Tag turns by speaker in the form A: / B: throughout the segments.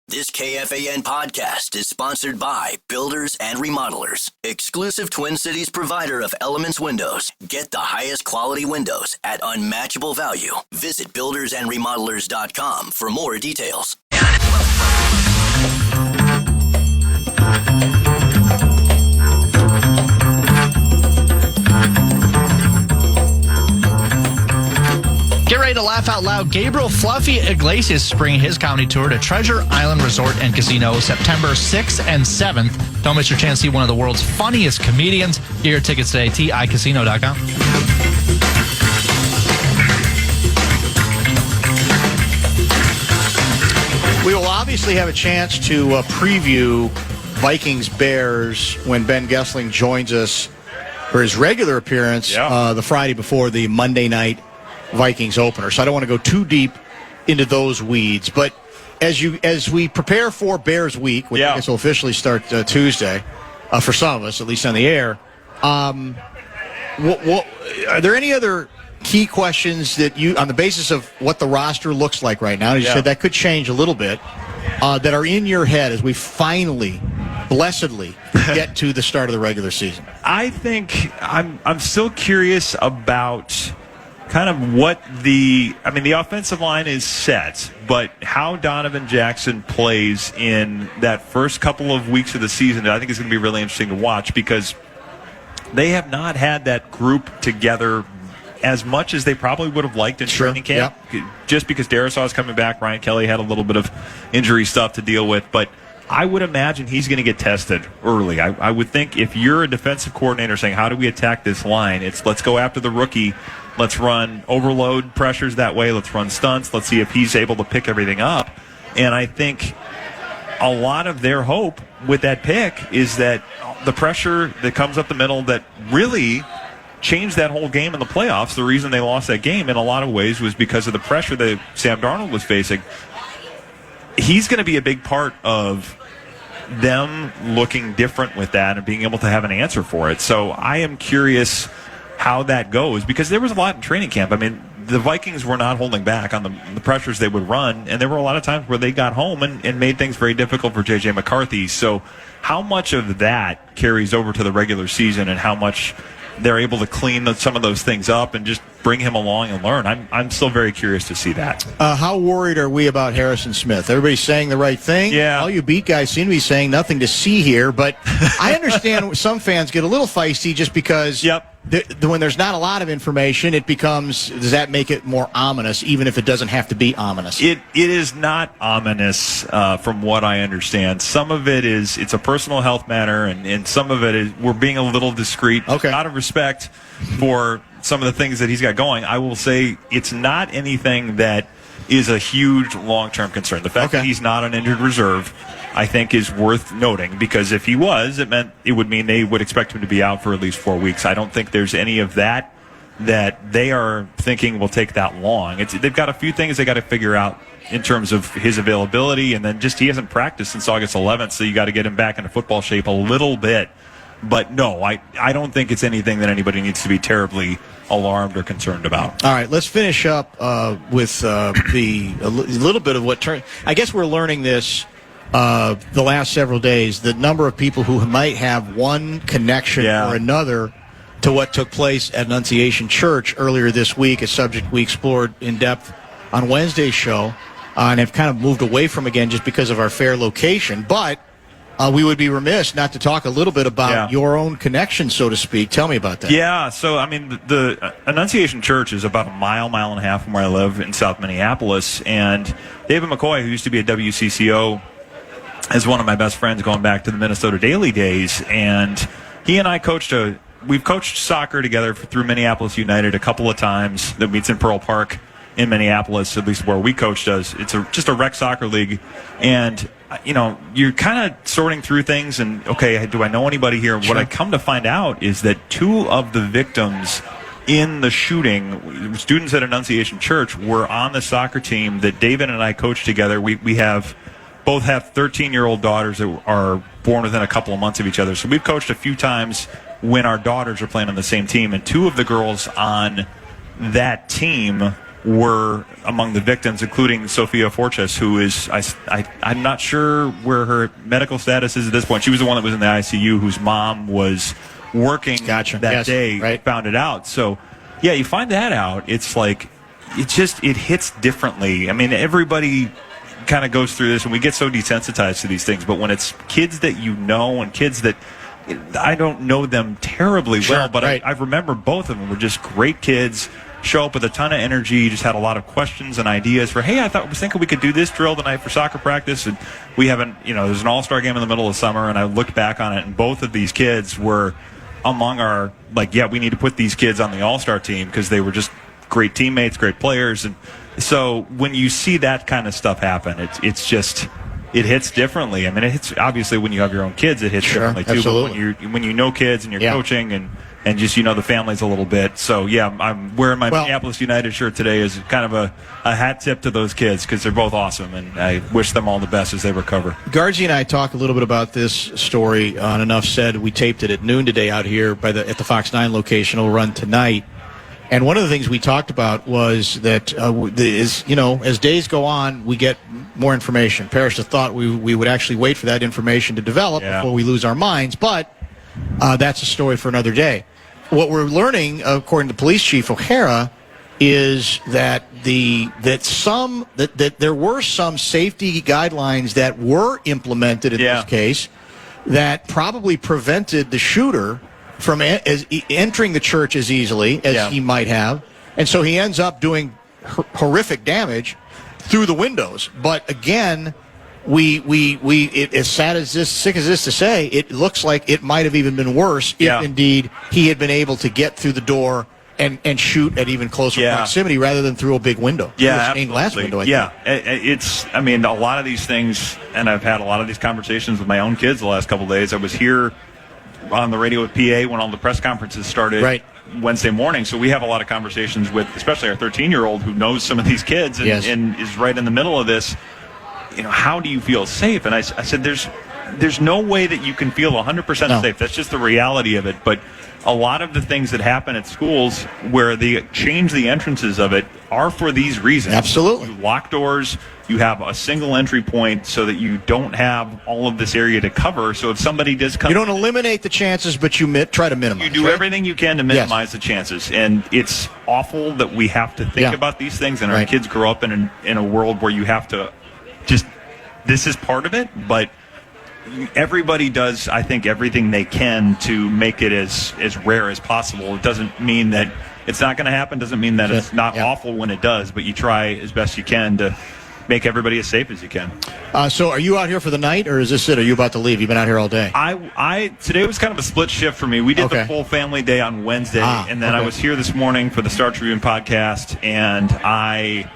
A: This KFAN podcast is sponsored by Builders and Remodelers, exclusive Twin Cities provider of Elements Windows. Get the highest quality windows at unmatchable value. Visit buildersandremodelers.com for more details.
B: Get ready to laugh out loud. Gabriel Fluffy Iglesias is bringing his comedy tour to Treasure Island Resort and Casino September 6th and 7th. Don't miss your chance to see one of the world's funniest comedians. Get your tickets today, ticasino.com.
C: We will obviously have a chance to preview Vikings-Bears when Ben Goessling joins us for his regular appearance the Friday before the Monday night Vikings opener. So I don't want to go too deep into those weeds. But as we prepare for Bears Week, which I guess will officially start Tuesday, for some of us, at least on the air, are there any other key questions that you, on the basis of what the roster looks like right now, as you said, that could change a little bit, that are in your head as we finally, blessedly, get to the start of the regular season?
D: I think I'm still curious about kind of what the offensive line is set, but how Donovan Jackson plays in that first couple of weeks of the season, I think is going to be really interesting to watch, because they have not had that group together as much as they probably would have liked in training camp. Just because Darrisaw is coming back, Ryan Kelly had a little bit of injury stuff to deal with, but I would imagine he's going to get tested early. I would think if you're a defensive coordinator saying, how do we attack this line? It's let's go after the rookie. Let's run overload pressures that way. Let's run stunts. Let's see if he's able to pick everything up. And I think a lot of their hope with that pick is that the pressure that comes up the middle that really changed that whole game in the playoffs, the reason they lost that game in a lot of ways was because of the pressure that Sam Darnold was facing. He's going to be a big part of them looking different with that and being able to have an answer for it. So I am curious how that goes, because there was a lot in training camp. I mean, the Vikings were not holding back on the pressures they would run, and there were a lot of times where they got home and made things very difficult for J.J. McCarthy. So how much of that carries over to the regular season and how much they're able to clean some of those things up and just bring him along and learn. I'm still very curious to see that. How
C: worried are we about Harrison Smith? Everybody's saying the right thing.
D: Yeah.
C: All you beat guys seem to be saying nothing to see here, but I understand some fans get a little feisty just because when there's not a lot of information, it becomes, does that make it more ominous, even if it doesn't have to be ominous?
D: It is not ominous from what I understand. Some of it is, it's a personal health matter, and some of it is we're being a little discreet.
C: Okay.
D: Out of respect for some of the things that he's got going, I will say it's not anything that is a huge long-term concern. The fact that he's not an injured reserve, I think, is worth noting, because if he was, it would mean they would expect him to be out for at least 4 weeks. I don't think there's any of that they are thinking will take that long. They've got a few things they got to figure out in terms of his availability, and then just he hasn't practiced since August 11th, so you got to get him back into football shape a little bit. But no, I don't think it's anything that anybody needs to be terribly alarmed or concerned about.
C: All right, let's finish up with a little bit of what turned. I guess we're learning this the last several days, the number of people who might have one connection or another to what took place at Annunciation Church earlier this week, a subject we explored in depth on Wednesday's show, and have kind of moved away from again just because of our fair location. But we would be remiss not to talk a little bit about your own connection, so to speak. Tell me about that.
D: Yeah, so, I mean, the Annunciation Church is about a mile and a half from where I live in South Minneapolis, and David McCoy, who used to be a WCCO, is one of my best friends going back to the Minnesota Daily days, and he and I we've coached soccer together through Minneapolis United a couple of times. That meets in Pearl Park in Minneapolis, at least where we coached us. It's just a rec soccer league, and you're kind of sorting through things, and okay, do I know anybody here? What I come to find out is that two of the victims in the shooting, students at Annunciation Church, were on the soccer team that David and I coached together. We both have 13-year-old daughters that are born within a couple of months of each other. So we've coached a few times when our daughters are playing on the same team, and two of the girls on that team were among the victims, including Sophia Forches, who is, I'm not sure where her medical status is at this point. She was the one that was in the ICU whose mom was working that day,
C: right.
D: Found it out. So, yeah, you find that out. It's like, it hits differently. I mean, everybody kind of goes through this, and we get so desensitized to these things. But when it's kids that you know and kids that I don't know them terribly well, but
C: right.
D: I remember both of them were just great kids, show up with a ton of energy, just had a lot of questions and ideas for, hey, I was thinking we could do this drill tonight for soccer practice, and we haven't, there's an all-star game in the middle of summer, and I looked back on it, and both of these kids were among our, we need to put these kids on the all-star team because they were just great teammates, great players. And so when you see that kind of stuff happen, it's just, it hits differently. I mean, it hits, obviously when you have your own kids, it hits differently too.
C: Absolutely.
D: But when you know kids and you're coaching and just the families a little bit. So, yeah, I'm wearing my Minneapolis United shirt today as kind of a hat tip to those kids because they're both awesome, and I wish them all the best as they recover.
C: Guardsy and I talked a little bit about this story on Enough Said. We taped it at noon today out here at the Fox 9 location. It'll run tonight. And one of the things we talked about was that, as days go on, we get more information. Parrish thought we would actually wait for that information to develop before we lose our minds, but that's a story for another day. What we're learning, according to Police Chief O'Hara, is that there were some safety guidelines that were implemented in this case that probably prevented the shooter from entering the church as easily as he might have, and so he ends up doing horrific damage through the windows. But again, as sick as this to say, it looks like it might have even been worse if indeed he had been able to get through the door and shoot at even closer proximity rather than through a big window.
D: Yeah,
C: stained glass window.
D: I mean, a lot of these things, and I've had a lot of these conversations with my own kids the last couple of days. I was here on the radio with PA when all the press conferences started Wednesday morning. So we have a lot of conversations with, especially our 13-year-old who knows some of these kids and is right in the middle of this. How do you feel safe? And I said, there's no way that you can feel 100% safe. That's just the reality of it. But a lot of the things that happen at schools where they change the entrances of it are for these reasons.
C: Absolutely.
D: You lock doors. You have a single entry point so that you don't have all of this area to cover. So if somebody does come...
C: You don't eliminate the chances, but you try to minimize.
D: You do everything you can to minimize the chances. And it's awful that we have to think about these things, and our kids grow up in a world where you have to just... This is part of it, but everybody does, I think, everything they can to make it as rare as possible. It doesn't mean that it's not going to happen. Doesn't mean that it's not awful when it does, but you try as best you can to make everybody as safe as you can.
C: So are you out here for the night, or is this it? Are you about to leave? You've been out here all day.
D: Today was kind of a split shift for me. We did the full family day on Wednesday, and then I was here this morning for the Star Tribune podcast, and I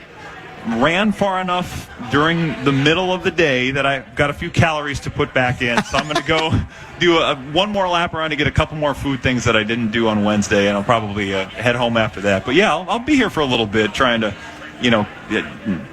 D: ran far enough during the middle of the day that I got a few calories to put back in. So I'm going to go do one more lap around to get a couple more food things that I didn't do on Wednesday, and I'll probably head home after that. But yeah, I'll be here for a little bit, trying to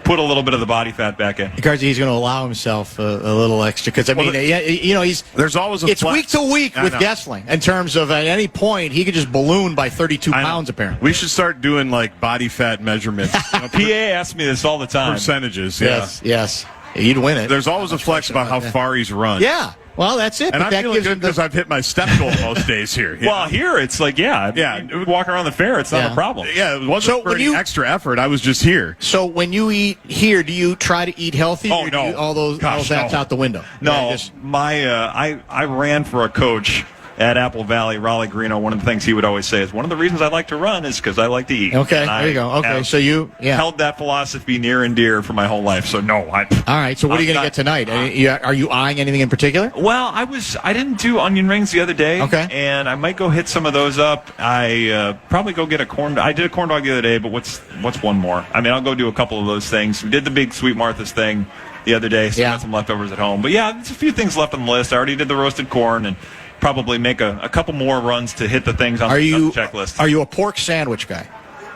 D: put a little bit of the body fat back in.
C: Because he's going to allow himself a little extra. Because
E: there's always
C: it's week to week with Goessling in terms of at any point he could just balloon by 32 pounds. Apparently,
E: we should start doing
C: body fat measurements.
D: PA asks me this all the time.
E: Percentages,
C: yes, you'd win it.
E: There's always a flex about how far he's run.
C: Yeah. Well, that's it.
E: And I'm feeling good because I've hit my step goal most days here.
D: Well, here it's like, walk around the fair, it's not a problem.
E: Yeah, it wasn't for any extra effort. I was just here.
C: So when you eat here, do you try to eat healthy?
D: Oh, no.
C: All that's out the window.
D: No, I ran for a coach at Apple Valley, Raleigh Greeno. One of the things he would always say is, one of the reasons I like to run is because I like to eat.
C: Okay, there you go. Okay, so you
D: held that philosophy near and dear for my whole life. So no,
C: all right. So what are you going to get tonight? Are you eyeing anything in particular?
D: Well, I didn't do onion rings the other day.
C: Okay,
D: and I might go hit some of those up. I probably go get I did a corn dog the other day, but what's one more? I mean, I'll go do a couple of those things. We did the big Sweet Martha's thing the other day, so I got some leftovers at home. But yeah, there's a few things left on the list. I already did the roasted corn and probably make a couple more runs to hit the things on the checklist.
C: Are you a pork sandwich guy?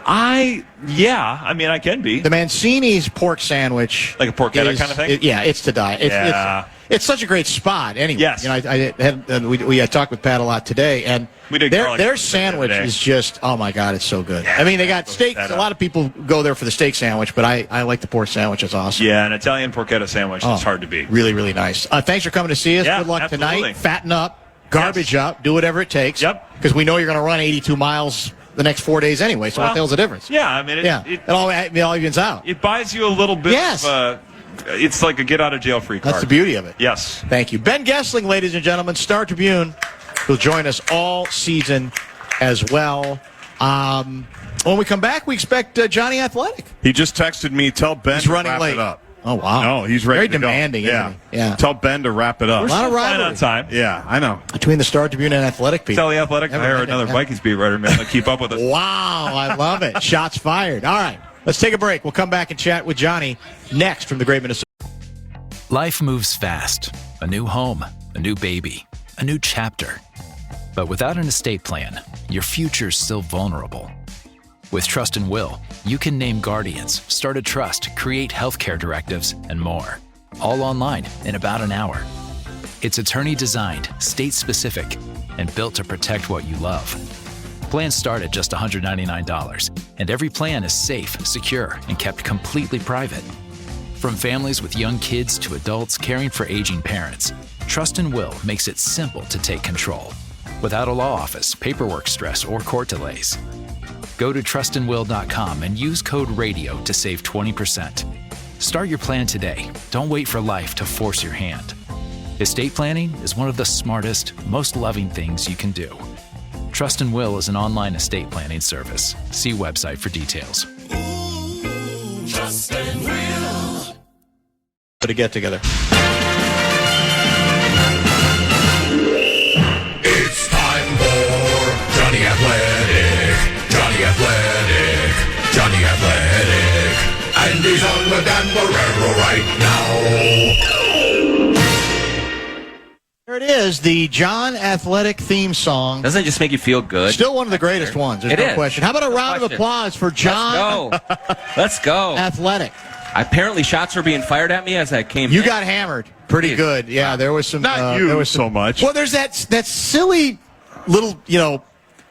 D: I mean, I can be.
C: The Mancini's pork sandwich.
D: Like a porchetta kind of thing?
C: It's to die. It's such a great spot anyway.
D: Yes.
C: We had talked with Pat a lot today, and
D: we did
C: their sandwich is just, oh my God, it's so good. I mean, they got steaks. A lot of people go there for the steak sandwich, but I like the pork sandwich. It's awesome.
D: Yeah, an Italian porchetta sandwich is hard to beat.
C: Really, really nice. Thanks for coming to see us.
D: Yeah,
C: good luck
D: absolutely.
C: tonight. Fatten up, garbage up, do whatever it takes.
D: Yep.
C: Because we know you're going to run 82 miles the next 4 days anyway, so what the hell's the difference?
D: Yeah, I mean,
C: it all evens out.
D: It buys you a little bit of it's like a get-out-of-jail-free card.
C: That's the beauty of it.
D: Yes.
C: Thank you. Ben Goessling, ladies and gentlemen, Star Tribune, will join us all season as well. When we come back, we expect Jonny Athletic.
E: He just texted me, tell Ben
C: he's
E: to
C: running
E: wrap
C: late.
E: it up.
C: Oh, wow.
E: No, he's ready
C: Very
E: to
C: demanding,
E: go.
C: isn't he? Yeah.
E: Tell Ben to wrap it up.
C: A lot of rivalry.
D: On time.
E: Yeah, I know.
C: Between the Star Tribune and Athletic people.
D: Tell the Athletic to hire another Vikings beat writer man to keep up with us.
C: Wow, I love it. Shots fired. All right, let's take a break. We'll come back and chat with Jonny next from the Great Minnesota.
F: Life moves fast. A new home, a new baby, a new chapter. But without an estate plan, your future's still vulnerable. With Trust and Will, you can name guardians, start a trust, create healthcare directives, and more. All online in about an hour. It's attorney-designed, state-specific, and built to protect what you love. Plans start at just $199, and every plan is safe, secure, and kept completely private. From families with young kids to adults caring for aging parents, Trust and Will makes it simple to take control, without a law office, paperwork stress, or court delays. Go to trustandwill.com and use code RADIO to save 20%. Start your plan today. Don't wait for life to force your hand. Estate planning is one of the smartest, most loving things you can do. Trust and Will is an online estate planning service. See website for details.
G: Trust and Will.
C: To get together.
G: It's time for Jonny Athletic. Jonny Athletic. Jonny Athletic. And he's on with Dan Barreiro right now.
C: There it is, the John Athletic theme song.
H: Doesn't it just make you feel good?
C: Still one of the greatest ones. There's no question. How about a round of applause for John
H: Let's go.
C: Athletic?
H: Apparently, shots were being fired at me as I came.
C: You got hammered pretty good. Yeah, there was some.
E: Not you
C: there was
E: so much.
C: Well, there's that silly little,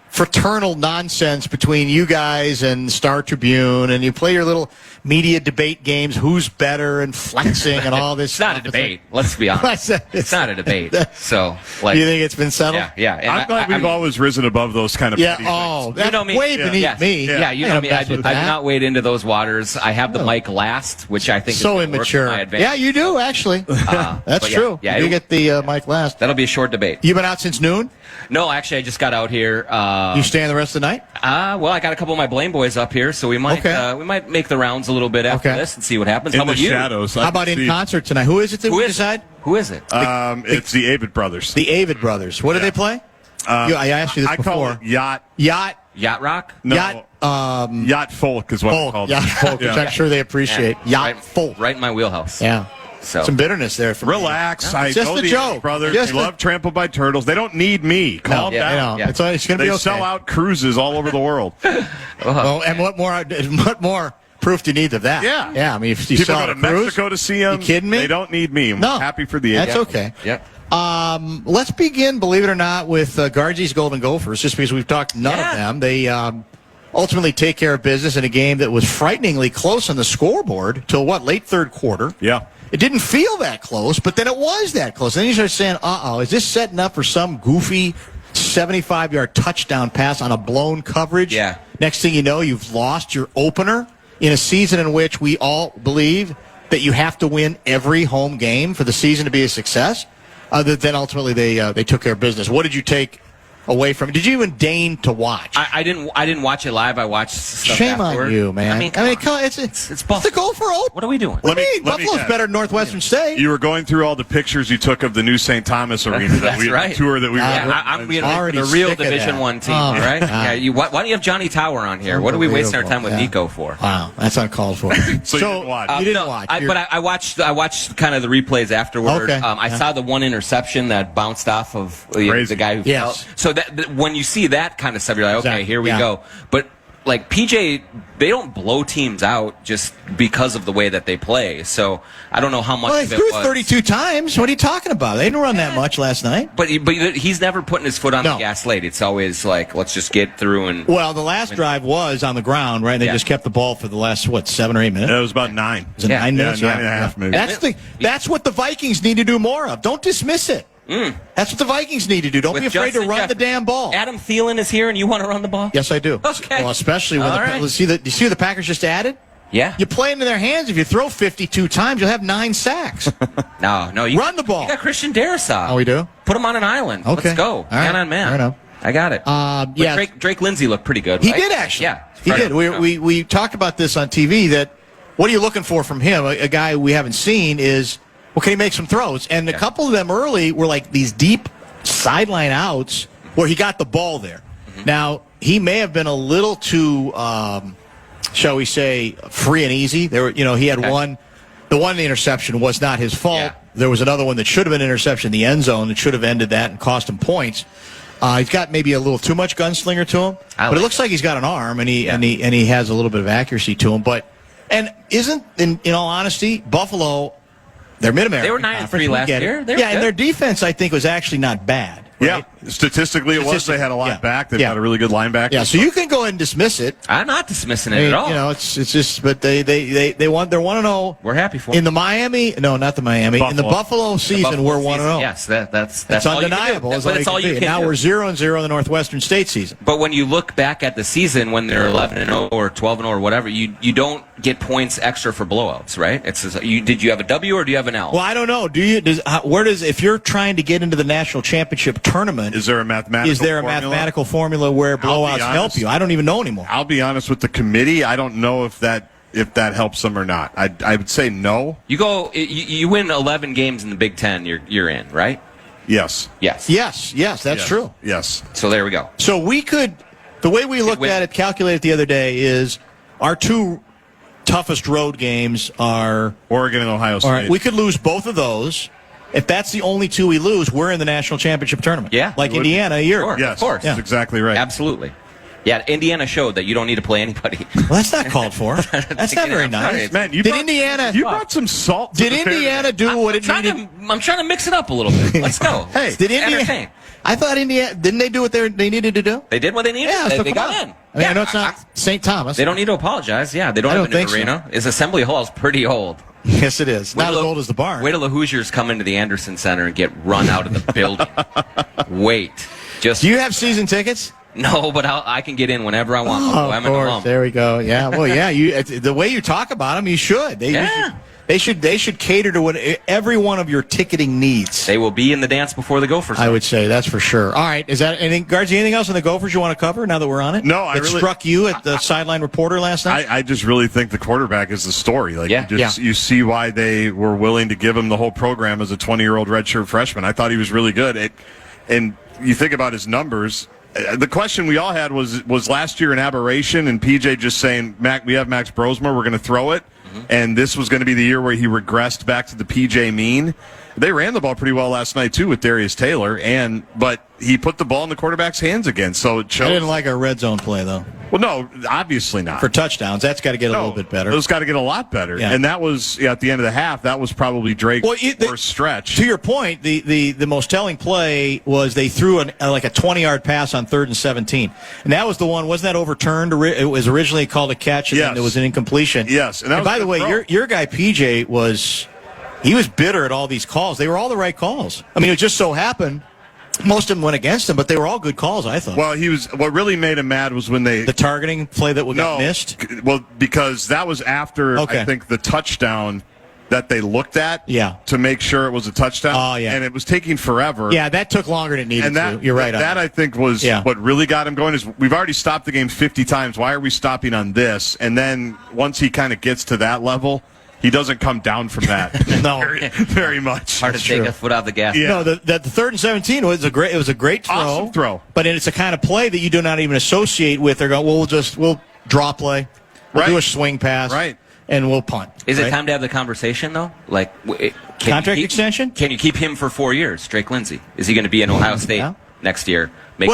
C: fraternal nonsense between you guys and Star Tribune, and you play your little media debate games, who's better and flexing and all this.
H: It's not a debate. Let's be honest. It's not a debate. So,
C: you think it's been settled?
H: Yeah. And
E: I'm glad we've always risen above those kind of petty things.
C: That's
H: you know me.
C: way beneath me.
H: Yeah, you know me. I do not wade into those waters. I have the mic last, which I think
C: so
H: is
C: immature.
H: My advantage.
C: Yeah, you do actually. That's true.
H: Yeah,
C: you get the mic last.
H: That'll be a short debate.
C: You been out since noon?
H: No, actually, I just got out here.
C: You staying the rest of the night?
H: Well, I got a couple of my Blame boys up here, so we might make the rounds a little bit after this and see what happens. How about you?
E: Shadows.
C: How about in concert tonight? Who is it that we decide?
H: Who is it?
E: It's the Avid Brothers.
C: The Avid Brothers. What do they play? I asked you this before.
E: I call it
H: Yacht rock?
E: No,
C: Yacht
E: folk is what I call it.
C: Yacht folk, which I'm sure they appreciate. Yacht folk.
H: Right in my wheelhouse.
C: Yeah.
H: So
C: some bitterness there.
E: Relax. I
C: just
E: know
C: a
E: the
C: joke.
E: Brothers. They love Trampled by Turtles. They don't need me. Calm down.
C: It's going to be okay.
E: They sell out cruises all over the world.
C: Well, and what more proof do you need of that?
E: Yeah.
C: Yeah. I mean, if you
E: people
C: saw
E: go to
C: cruise,
E: Mexico to see them.
C: You kidding me?
E: They don't need me. I'm happy for the
C: That's okay.
H: Yep.
C: Let's begin, believe it or not, with Guardsey's Golden Gophers, just because we've talked none of them. They ultimately take care of business in a game that was frighteningly close on the scoreboard till, late third quarter.
E: Yeah.
C: It didn't feel that close, but then it was that close. And then you start saying, is this setting up for some goofy 75-yard touchdown pass on a blown coverage?
H: Yeah.
C: Next thing you know, you've lost your opener in a season in which we all believe that you have to win every home game for the season to be a success. Then ultimately they took care of business. What did you take away from it? Did you even deign to watch?
H: I didn't watch it live. I watched stuff
C: Shame
H: afterward.
C: on you, man.
H: I mean, it's Buffalo.
C: the Gopher Open.
H: What are we doing?
C: Buffalo's better than Northwestern State.
E: You were going through all the pictures you took of the new St. Thomas Arena
H: right.
E: tour that we were.
H: I'm being the real Division I team, right? Yeah. Why don't you have Johnny Tower on here? What are we wasting our time with Nico for?
C: Wow, that's uncalled for.
E: So you didn't watch.
C: You didn't watch.
H: But I watched kind of the replays afterward.
C: Okay.
H: I saw the one interception that bounced off of the guy who fell. So that when you see that kind of stuff, you're like, okay, here we go. But like PJ, they don't blow teams out just because of the way that they play. So I don't know how much.
C: Well,
H: of
C: they
H: it
C: threw
H: was.
C: 32 times. What are you talking about? They didn't run that much last night.
H: But he's never putting his foot on the gas late. It's always like, let's just get through and.
C: Well, the last drive was on the ground, right? And they just kept the ball for the last 7 or 8 minutes.
E: It was about 9.
C: Was it 9 minutes?
E: 9.5 minutes.
C: That's what the Vikings need to do more of. Don't dismiss it. That's what the Vikings need to do. Don't be afraid to run the damn ball.
H: Adam Thielen is here, and you want to run the ball?
C: Yes, I do.
H: Okay.
C: Well, especially when you see who the Packers just added?
H: Yeah.
C: You play into their hands. If you throw 52 times, you'll have 9 sacks.
H: No.
C: You run the ball.
H: You got Christian Darrisaw.
C: Oh, we do?
H: Put him on an island.
C: Okay.
H: Let's go. Man on man.
C: I know.
H: I got it.
C: Yeah.
H: Drake Lindsay looked pretty good.
C: He
H: right?
C: did, actually.
H: Yeah.
C: He did. We talked about this on TV, that what are you looking for from him? A guy we haven't seen is, well, can he make some throws? And a couple of them early were like these deep sideline outs where he got the ball there. Mm-hmm. Now, he may have been a little too, shall we say, free and easy. There were, he had one. The one interception was not his fault. Yeah. There was another one that should have been an interception in the end zone that should have ended that and cost him points. He's got maybe a little too much gunslinger to him, but it looks like he's got an arm and he has a little bit of accuracy to him. But in all honesty, Buffalo, they're Mid-American.
H: They were 9-3 last year.
C: And their defense I think was actually not bad. Right?
E: Yeah, statistically it was. They had a lot back. They've got a really good linebacker.
C: Yeah, so you can go ahead and dismiss it.
H: I'm not dismissing it at all.
C: It's just, but they're 1-0.
H: We're happy for
C: in the Miami. No, not the Miami.
E: Buffalo.
C: In the Buffalo season, we're 1-0.
H: Yes, that's
C: undeniable.
H: But it's all you can.
C: Now we're 0-0 in the Northwestern State season.
H: But when you look back at the season when they're 11-0 or 12-0 or whatever, you don't get points extra for blowouts, right? Did you have a W or do you have an L?
C: Well, I don't know. If you're trying to get into the national championship tournament,
E: is there a
C: mathematical formula where blowouts help you? I don't even know anymore.
E: I'll be honest with the committee. I don't know if that helps them or not. I would say no.
H: You win 11 games in the Big Ten, you're in, right?
E: Yes.
C: That's true.
E: Yes.
H: So there we go.
C: So we could, the way we looked at it, calculated the other day, is our two toughest road games are
E: Oregon and Ohio State.
C: All right, we could lose both of those. If that's the only two we lose, we're in the national championship tournament.
H: Yeah.
C: Like Indiana a year.
E: Yes, of course. That's exactly right.
H: Absolutely. Yeah, Indiana showed that you don't need to play anybody.
C: Well, that's not called for. That's not very nice.
E: Man, you brought some salt.
C: Did Indiana do what it needed?
H: I'm trying to mix it up a little bit. Let's go.
C: Hey, did Indiana? I thought Indiana, didn't they do what they needed to do?
H: They did what they needed.
C: Yeah,
H: they got in.
C: I mean, I know it's not St. Thomas.
H: They don't need to apologize. Yeah, they don't have a new arena. His Assembly Hall is pretty old.
C: Yes, it is. Not as old as the barn.
H: Wait till the Hoosiers come into the Anderson Center and get run out of the building. Wait. Do
C: you have season tickets?
H: No, but I can get in whenever I want.
C: Of course. There we go. Yeah. Well, yeah. The way you talk about them, you should. They should cater to what every one of your ticketing needs.
H: They will be in the dance before the Gophers.
C: I would say that's for sure. All right. Is that anything, Guardsy? Anything else on the Gophers you want to cover now that we're on it?
E: No,
C: it struck you at the sideline reporter last night.
E: I just really think the quarterback is the story. You see why they were willing to give him the whole program as a 20-year-old redshirt freshman. I thought he was really good. And you think about his numbers. The question we all had was last year an aberration, and PJ just saying, we have Max Brosmer, we're going to throw it. And this was going to be the year where he regressed back to the PJ mean. They ran the ball pretty well last night, too, with Darius Taylor, but he put the ball in the quarterback's hands again. So it shows.
C: I didn't like our red zone play, though.
E: Well, no, obviously not.
C: For touchdowns, that's got to get a little bit better.
E: It's got to get a lot better. Yeah. And that was, at the end of the half, that was probably Drake's worst stretch.
C: To your point, the most telling play was they threw a 20-yard pass on 3rd and 17. And that was the one, wasn't that overturned? It was originally called a catch, and then it was an incompletion.
E: Yes.
C: And by the way, your guy, PJ, was bitter at all these calls. They were all the right calls. I mean, it just so happened most of them went against him, but they were all good calls, I thought.
E: Well, what really made him mad was when the
C: targeting play that got missed.
E: Well, because that was after I think the touchdown that they looked at to make sure it was a touchdown.
C: Oh, yeah.
E: And it was taking forever.
C: Yeah, that took longer than it needed to. You're right.
E: That I think was what really got him going is we've already stopped the game 50 times. Why are we stopping on this? And then once he kind of gets to that level, he doesn't come down from that.
C: No,
E: very much.
H: Hard to take a foot off the gas.
C: Yeah. No, the 3rd and 17 was a great throw.
E: Awesome throw.
C: But it's a kind of play that you do not even associate with. They're going, we'll draw play. We'll do a swing pass.
E: Right.
C: And we'll punt.
H: Is it time to have the conversation, though? Like,
C: contract extension?
H: Can you keep him for 4 years, Drake Lindsay? Is he going to be in Ohio State next year?
C: You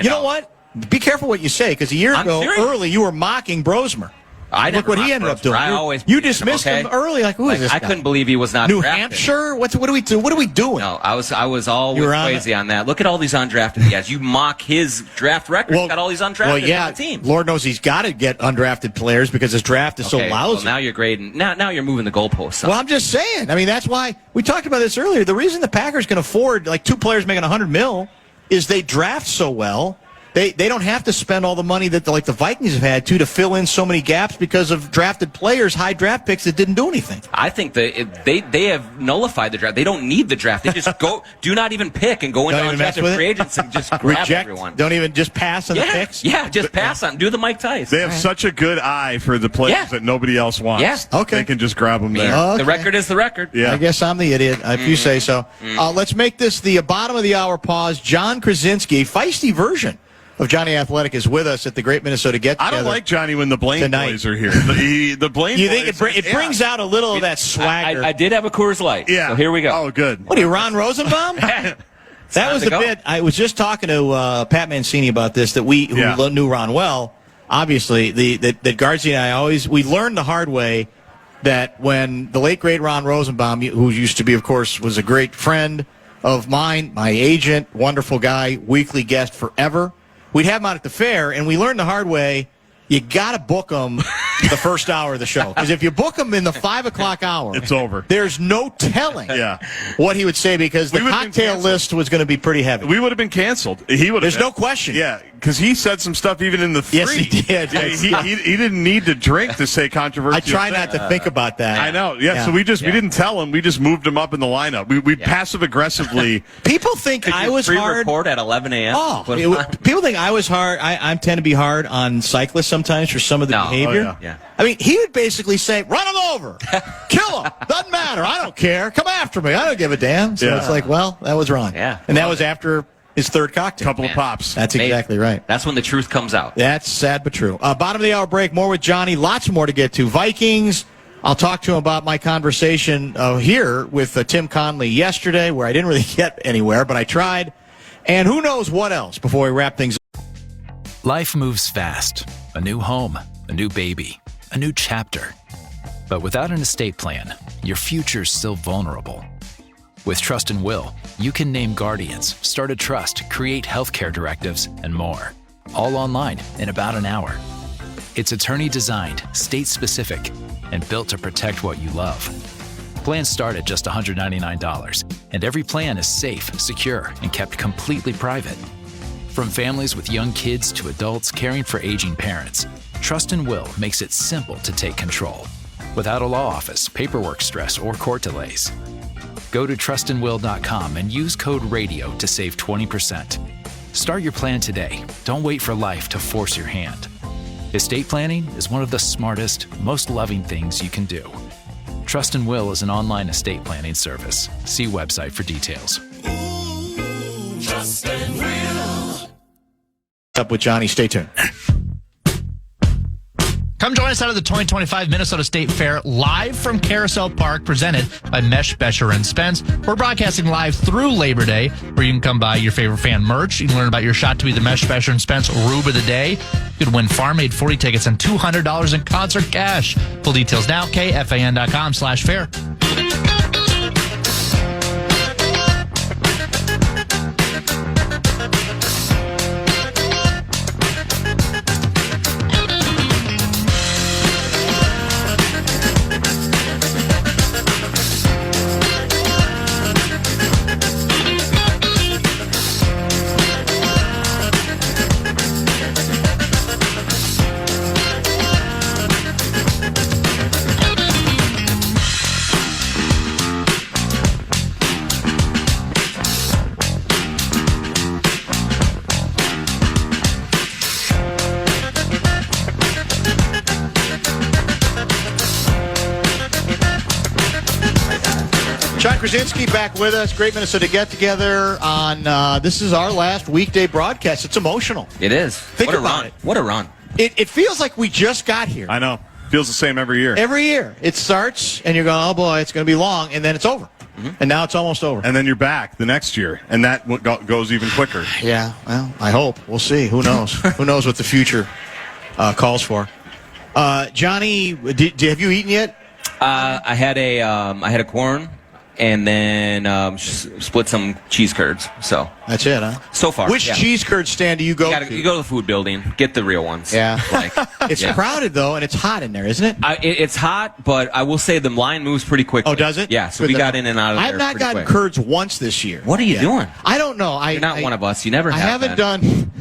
C: know what? Be careful what you say, because a year ago, early, you were mocking Brosmer. Look what he ended up doing. You dismissed him early. Like, who is this guy?
H: I couldn't believe he was not
C: New
H: drafted.
C: Hampshire? What are we doing? What are we doing?
H: No, I was always crazy on that. Look at all these undrafted guys. You mock his draft record. He's got all these undrafted on the team.
C: Lord knows he's got to get undrafted players because his draft is so lousy.
H: Well, now you're grading. Now you're moving the goalposts.
C: Well, I'm just saying. I mean, that's why we talked about this earlier. The reason the Packers can afford like 2 players making $100 million is they draft so well. They don't have to spend all the money that the Vikings have had to fill in so many gaps because of drafted players, high draft picks that didn't do anything.
H: I think they have nullified the draft. They don't need the draft. They just do not even pick and go into undrafted free agents and just grab everyone.
C: Don't even just pass on the picks?
H: Yeah, just pass on. Do the Mike Tice.
E: They have such a good eye for the players that nobody else wants.
H: Yeah.
C: Okay.
E: They can just grab them there.
C: Okay.
H: The record is the record.
E: Yeah.
C: I guess I'm the idiot, if you say so. Let's make this the bottom of the hour pause. John Krasinski, feisty version of Johnny Athletic, is with us at the Great Minnesota Get Together.
E: I don't like Johnny when the Blaine boys are here. The Blaine
C: you
E: boys.
C: think it brings out a little of that swagger?
H: I did have a Coors Light. Yeah. So here we go.
E: Oh, good.
C: What are you, Ron Rosenbaum? That was the bit. I was just talking to Pat Mancini about this, who knew Ron well, obviously, that Guardsy and I we learned the hard way that when the late, great Ron Rosenbaum, who used to be, of course, was a great friend of mine, my agent, wonderful guy, weekly guest forever, we'd have him out at the fair, and we learned the hard way, you got to book them the first hour of the show. Because if you book them in the 5 o'clock hour,
E: it's over.
C: There's no telling what he would say, because the cocktail list was going to be pretty heavy.
E: We would have been canceled. He would have.
C: There's no question.
E: Yeah, because he said some stuff even in the 3.
C: Yes, he did.
E: He didn't need to drink to say controversial.
C: I try not to think about that.
E: I know. Yeah. So we didn't tell him. We just moved him up in the lineup. We passive aggressively.
C: People think I was hard.
H: Report at 11 a.m.
C: Oh, people think I was hard. I tend to be hard on cyclists sometimes for some of the behavior.
H: Oh, yeah.
C: I mean, he would basically say, "Run him over, kill him. Doesn't matter. I don't care. Come after me. I don't give a damn." So it's like, well, that was wrong.
H: Yeah.
C: And that was after his third cocktail.
E: Couple of pops.
C: That's exactly right.
H: That's when the truth comes out.
C: That's sad but true. Bottom of the hour break. More with Johnny. Lots more to get to. Vikings. I'll talk to him about my conversation here with Tim Conley yesterday, where I didn't really get anywhere, but I tried. And who knows what else before we wrap things up.
F: Life moves fast. A new home, a new baby, a new chapter. But without an estate plan, your future's still vulnerable. With Trust and Will, you can name guardians, start a trust, create healthcare directives, and more. All online in about an hour. It's attorney-designed, state-specific, and built to protect what you love. Plans start at just $199, and every plan is safe, secure, and kept completely private. From families with young kids to adults caring for aging parents, Trust and Will makes it simple to take control, without a law office, paperwork stress, or court delays. Go to trustandwill.com and use code RADIO to save 20%. Start your plan today. Don't wait for life to force your hand. Estate planning is one of the smartest, most loving things you can do. Trust and Will is an online estate planning service. See website for details.
G: Trust and Will.
C: Up with Johnny. Stay tuned.
B: Come join us out of the 2025 Minnesota State Fair live from Carousel Park, presented by Mesh, Besher, and Spence. We're broadcasting live through Labor Day, where you can come buy your favorite fan merch. You can learn about your shot to be the Mesh, Besher, and Spence Rube of the Day. You could win Farm Aid 40 tickets and $200 in concert cash. Full details now, KFAN.com/fair.
C: John Krasinski back with us. Great Minnesota Get Together on this is our last weekday broadcast. It's emotional.
H: It is.
C: Think
H: what a
C: about
H: run.
C: it.
H: What a run.
C: It feels like we just got here.
E: I know. Feels the same every year.
C: Every year. It starts, and you're going, oh, boy, it's going to be long, and then it's over. and now it's almost over.
E: And then you're back the next year, and that goes even quicker.
C: Yeah, well, I hope. We'll see. Who knows? Who knows what the future calls for? Johnny, have you eaten yet?
H: I had a corn and then split some cheese curds. So
C: that's it, huh?
H: So far.
C: Which cheese curd stand do you go to?
H: You go to the food building, get the real ones.
C: Yeah. It's crowded, though, and it's hot in there, isn't it?
H: It's hot, but I will say the line moves pretty quickly.
C: Oh, does it?
H: Yeah, so we got in and out of there.
C: I've not gotten curds once this year.
H: What are you doing?
C: I don't know.
H: You're not one of us. You never have.
C: I haven't done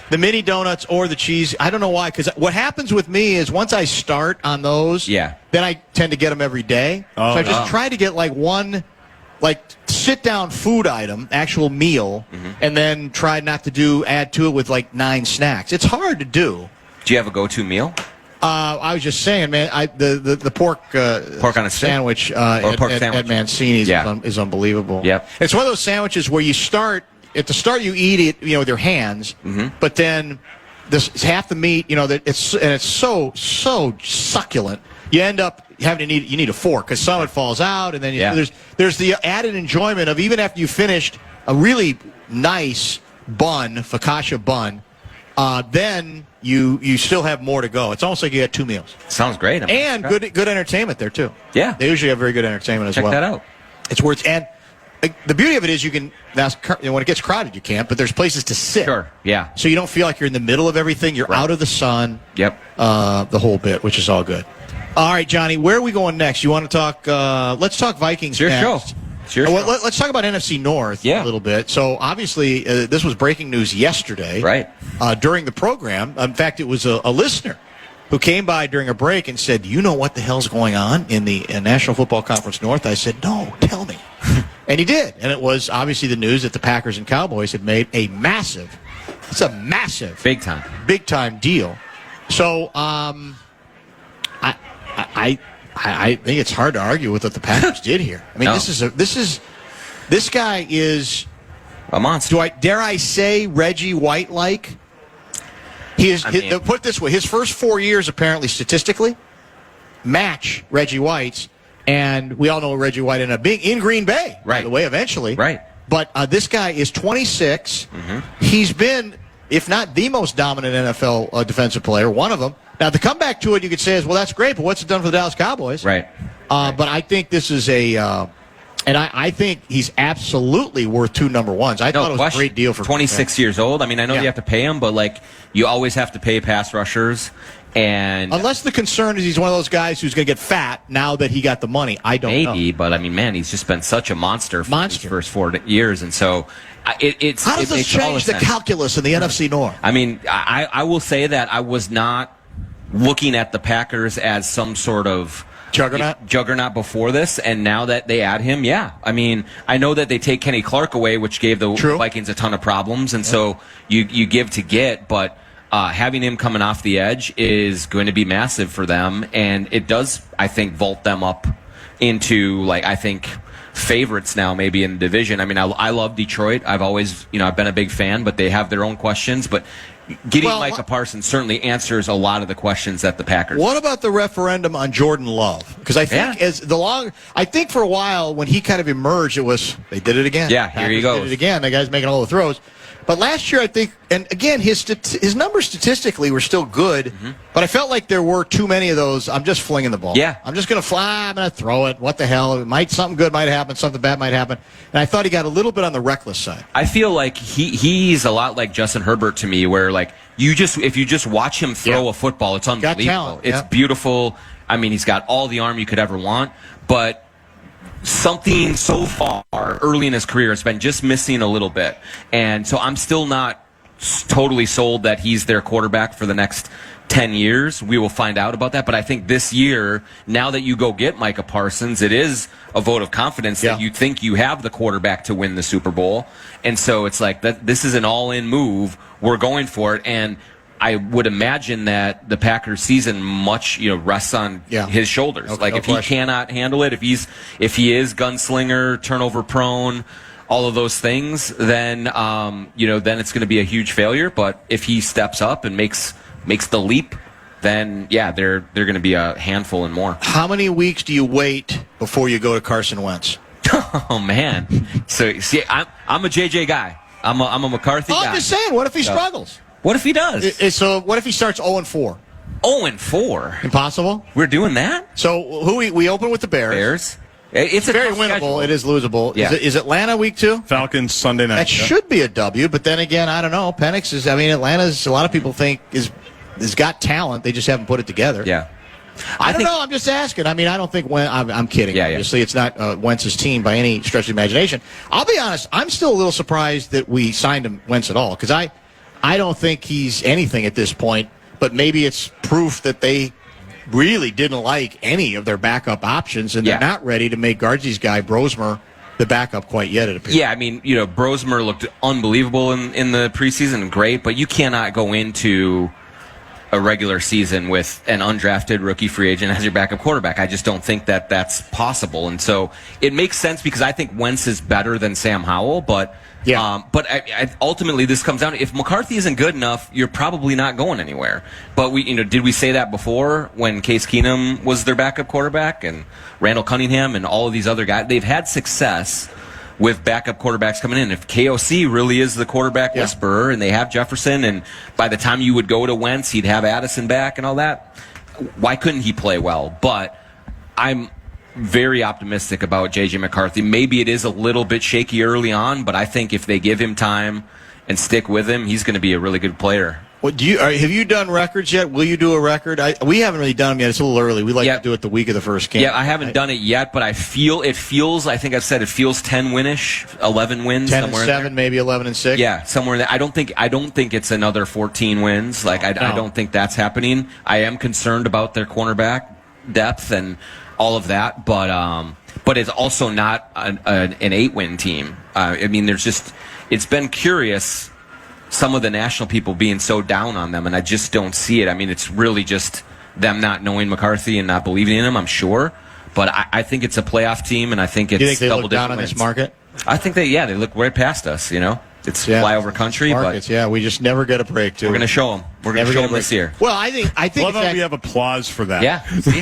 C: the mini donuts or the cheese. I don't know why, because what happens with me is once I start on those, then I tend to get them every day. So I just try to get one sit-down food item, actual meal, and then try not to add to it with 9 snacks. It's hard to do.
H: Do you have a go-to meal?
C: I was just saying, man, the pork
H: on a
C: sandwich at Mancini's is unbelievable.
H: Yep.
C: It's one of those sandwiches where you start. At the start, you eat it, with your hands, but then half the meat, it's so succulent. You end up having to need a fork because some of it falls out, and then there's the added enjoyment of even after you finished a really nice focaccia bun, then you still have more to go. It's almost like you got 2 meals.
H: Sounds great.
C: And good entertainment there too.
H: Yeah,
C: they usually have very good entertainment as well.
H: Check that out.
C: It's worth and. The beauty of it is you can now when it gets crowded you can't, but there's places to sit.
H: Sure, yeah.
C: So you don't feel like you're in the middle of everything. You're out of the sun.
H: Yep.
C: The whole bit, which is all good. All right, Johnny, where are we going next? You want to talk? Let's talk Vikings. Next. Let's talk about NFC North a little bit. So obviously, this was breaking news yesterday.
H: Right.
C: During the program, in fact, it was a listener who came by during a break and said, "You know what the hell's going on in the National Football Conference North?" I said, "No, tell me." And he did. And it was obviously the news that the Packers and Cowboys had made a massive
H: big time
C: deal. So I think it's hard to argue with what the Packers did here. I mean, this guy is
H: a monster.
C: Dare I say Reggie White-like? Put it this way, his first 4 years apparently statistically match Reggie White's. And we all know Reggie White ended up being in Green Bay, by the way, eventually.
H: Right.
C: But this guy is 26. He's been, if not the most dominant NFL defensive player, one of them. Now, to come back to it, you could say, well, that's great, but what's it done for the Dallas Cowboys?
H: Right.
C: But I think this is and I think he's absolutely worth 2 number ones. I thought it was a great deal for
H: 26 years old. I mean, I know you have to pay him, but you always have to pay pass rushers. And
C: unless the concern is he's one of those guys who's going to get fat now that he got the money, I don't know.
H: Maybe, but I mean, man, he's just been such a monster for his first 4 years, and so
C: how does this change the calculus in the NFC North?
H: I mean, I will say that I was not looking at the Packers as some sort of juggernaut before this, and now that they add him, I mean, I know that they take Kenny Clark away, which gave the Vikings a ton of problems, and so you give to get, but having him coming off the edge is going to be massive for them, and it does, I think, vault them up into, I think, favorites now maybe in the division. I mean, I love Detroit. I've always, I've been a big fan, but they have their own questions, but getting Micah Parsons certainly answers a lot of the questions that the Packers.
C: What about the referendum on Jordan Love? Because I think I think for a while when he kind of emerged, it was they did it again.
H: Yeah, here he goes.
C: Did it again. The guy's making all the throws. But last year, I think, and again, his numbers statistically were still good, but I felt like there were too many of those. I'm just flinging the ball.
H: Yeah.
C: I'm just going to fly. I'm going to throw it. What the hell? Something good might happen. Something bad might happen. And I thought he got a little bit on the reckless side.
H: I feel like he's a lot like Justin Herbert to me, where if you just watch him throw a football, it's unbelievable.
C: Got talent.
H: It's beautiful. I mean, he's got all the arm you could ever want, but something so far early in his career has been just missing a little bit. And so I'm still not totally sold that he's their quarterback for the next 10 years. We will find out about that. But I think this year, now that you go get Micah Parsons, it is a vote of confidence that you think you have the quarterback to win the Super Bowl. And so it's like this is an all-in move. We're going for it. And I would imagine that the Packers season rests on his shoulders. If he cannot handle it, if he is gunslinger, turnover prone, all of those things, then then it's going to be a huge failure. But if he steps up and makes the leap, then they're going to be a handful and more.
C: How many weeks do you wait before you go to Carson Wentz?
H: Oh man. So see, I'm a JJ guy. I'm a McCarthy guy.
C: I'm just saying. What if he struggles?
H: What if he does?
C: So what if he starts 0-4?
H: 0-4.
C: Impossible.
H: We're doing that.
C: So we open with the Bears.
H: It's
C: very
H: tough
C: winnable.
H: schedule.
C: It is losable.
H: Yeah.
C: Is Atlanta week 2?
E: Falcons Sunday night.
C: That should be a W, but then again, I don't know. Penix is. I mean, Atlanta's. A lot of people think is got talent. They just haven't put it together.
H: Yeah.
C: I don't know. I'm just asking. I mean, I don't think I'm kidding.
H: Yeah,
C: Obviously, it's not Wentz's team by any stretch of the imagination. I'll be honest. I'm still a little surprised that we signed him Wentz at all because I don't think he's anything at this point. But maybe it's proof that they really didn't like any of their backup options, and they're not ready to make Guardsy's guy Brosmer the backup quite yet, it appears.
H: Yeah, I mean, Brosmer looked unbelievable in the preseason, great, but you cannot go into a regular season with an undrafted rookie free agent as your backup quarterback. I just don't think that that's possible. And so it makes sense because I think Wentz is better than Sam Howell, but ultimately this comes down to if McCarthy isn't good enough, you're probably not going anywhere. But did we say that before when Case Keenum was their backup quarterback and Randall Cunningham and all of these other guys? They've had success with backup quarterbacks coming in. If KOC really is the quarterback whisperer and they have Jefferson, and by the time you would go to Wentz, he'd have Addison back and all that, why couldn't he play well? But I'm very optimistic about J.J. McCarthy. Maybe it is a little bit shaky early on, but I think if they give him time and stick with him, he's going to be a really good player.
C: Have you done records yet? Will you do a record? We haven't really done them yet. It's a little early. We like to do it the week of the first game.
H: Yeah, I haven't done it yet, but it feels 10 win-ish, 11 wins.
C: 10-7, maybe 11-6.
H: Yeah, somewhere there. I don't think it's another 14 wins. I don't think that's happening. I am concerned about their cornerback depth and all of that, but it's also not an 8-win team. I mean, it's been curious, some of the national people being so down on them, and I just don't see it. I mean, it's really just them not knowing McCarthy and not believing in him, I'm sure. But I think it's a playoff team, and I think it's
C: double-digit wins. You think they look down on
H: wins.
C: this market?
H: I think they look right past us, It's flyover country,
C: markets,
H: but
C: we just never get a break to.
H: We're going to show them. We're going to show them this year.
C: Well, I think
E: Love how we have applause for that.
H: Yeah, see?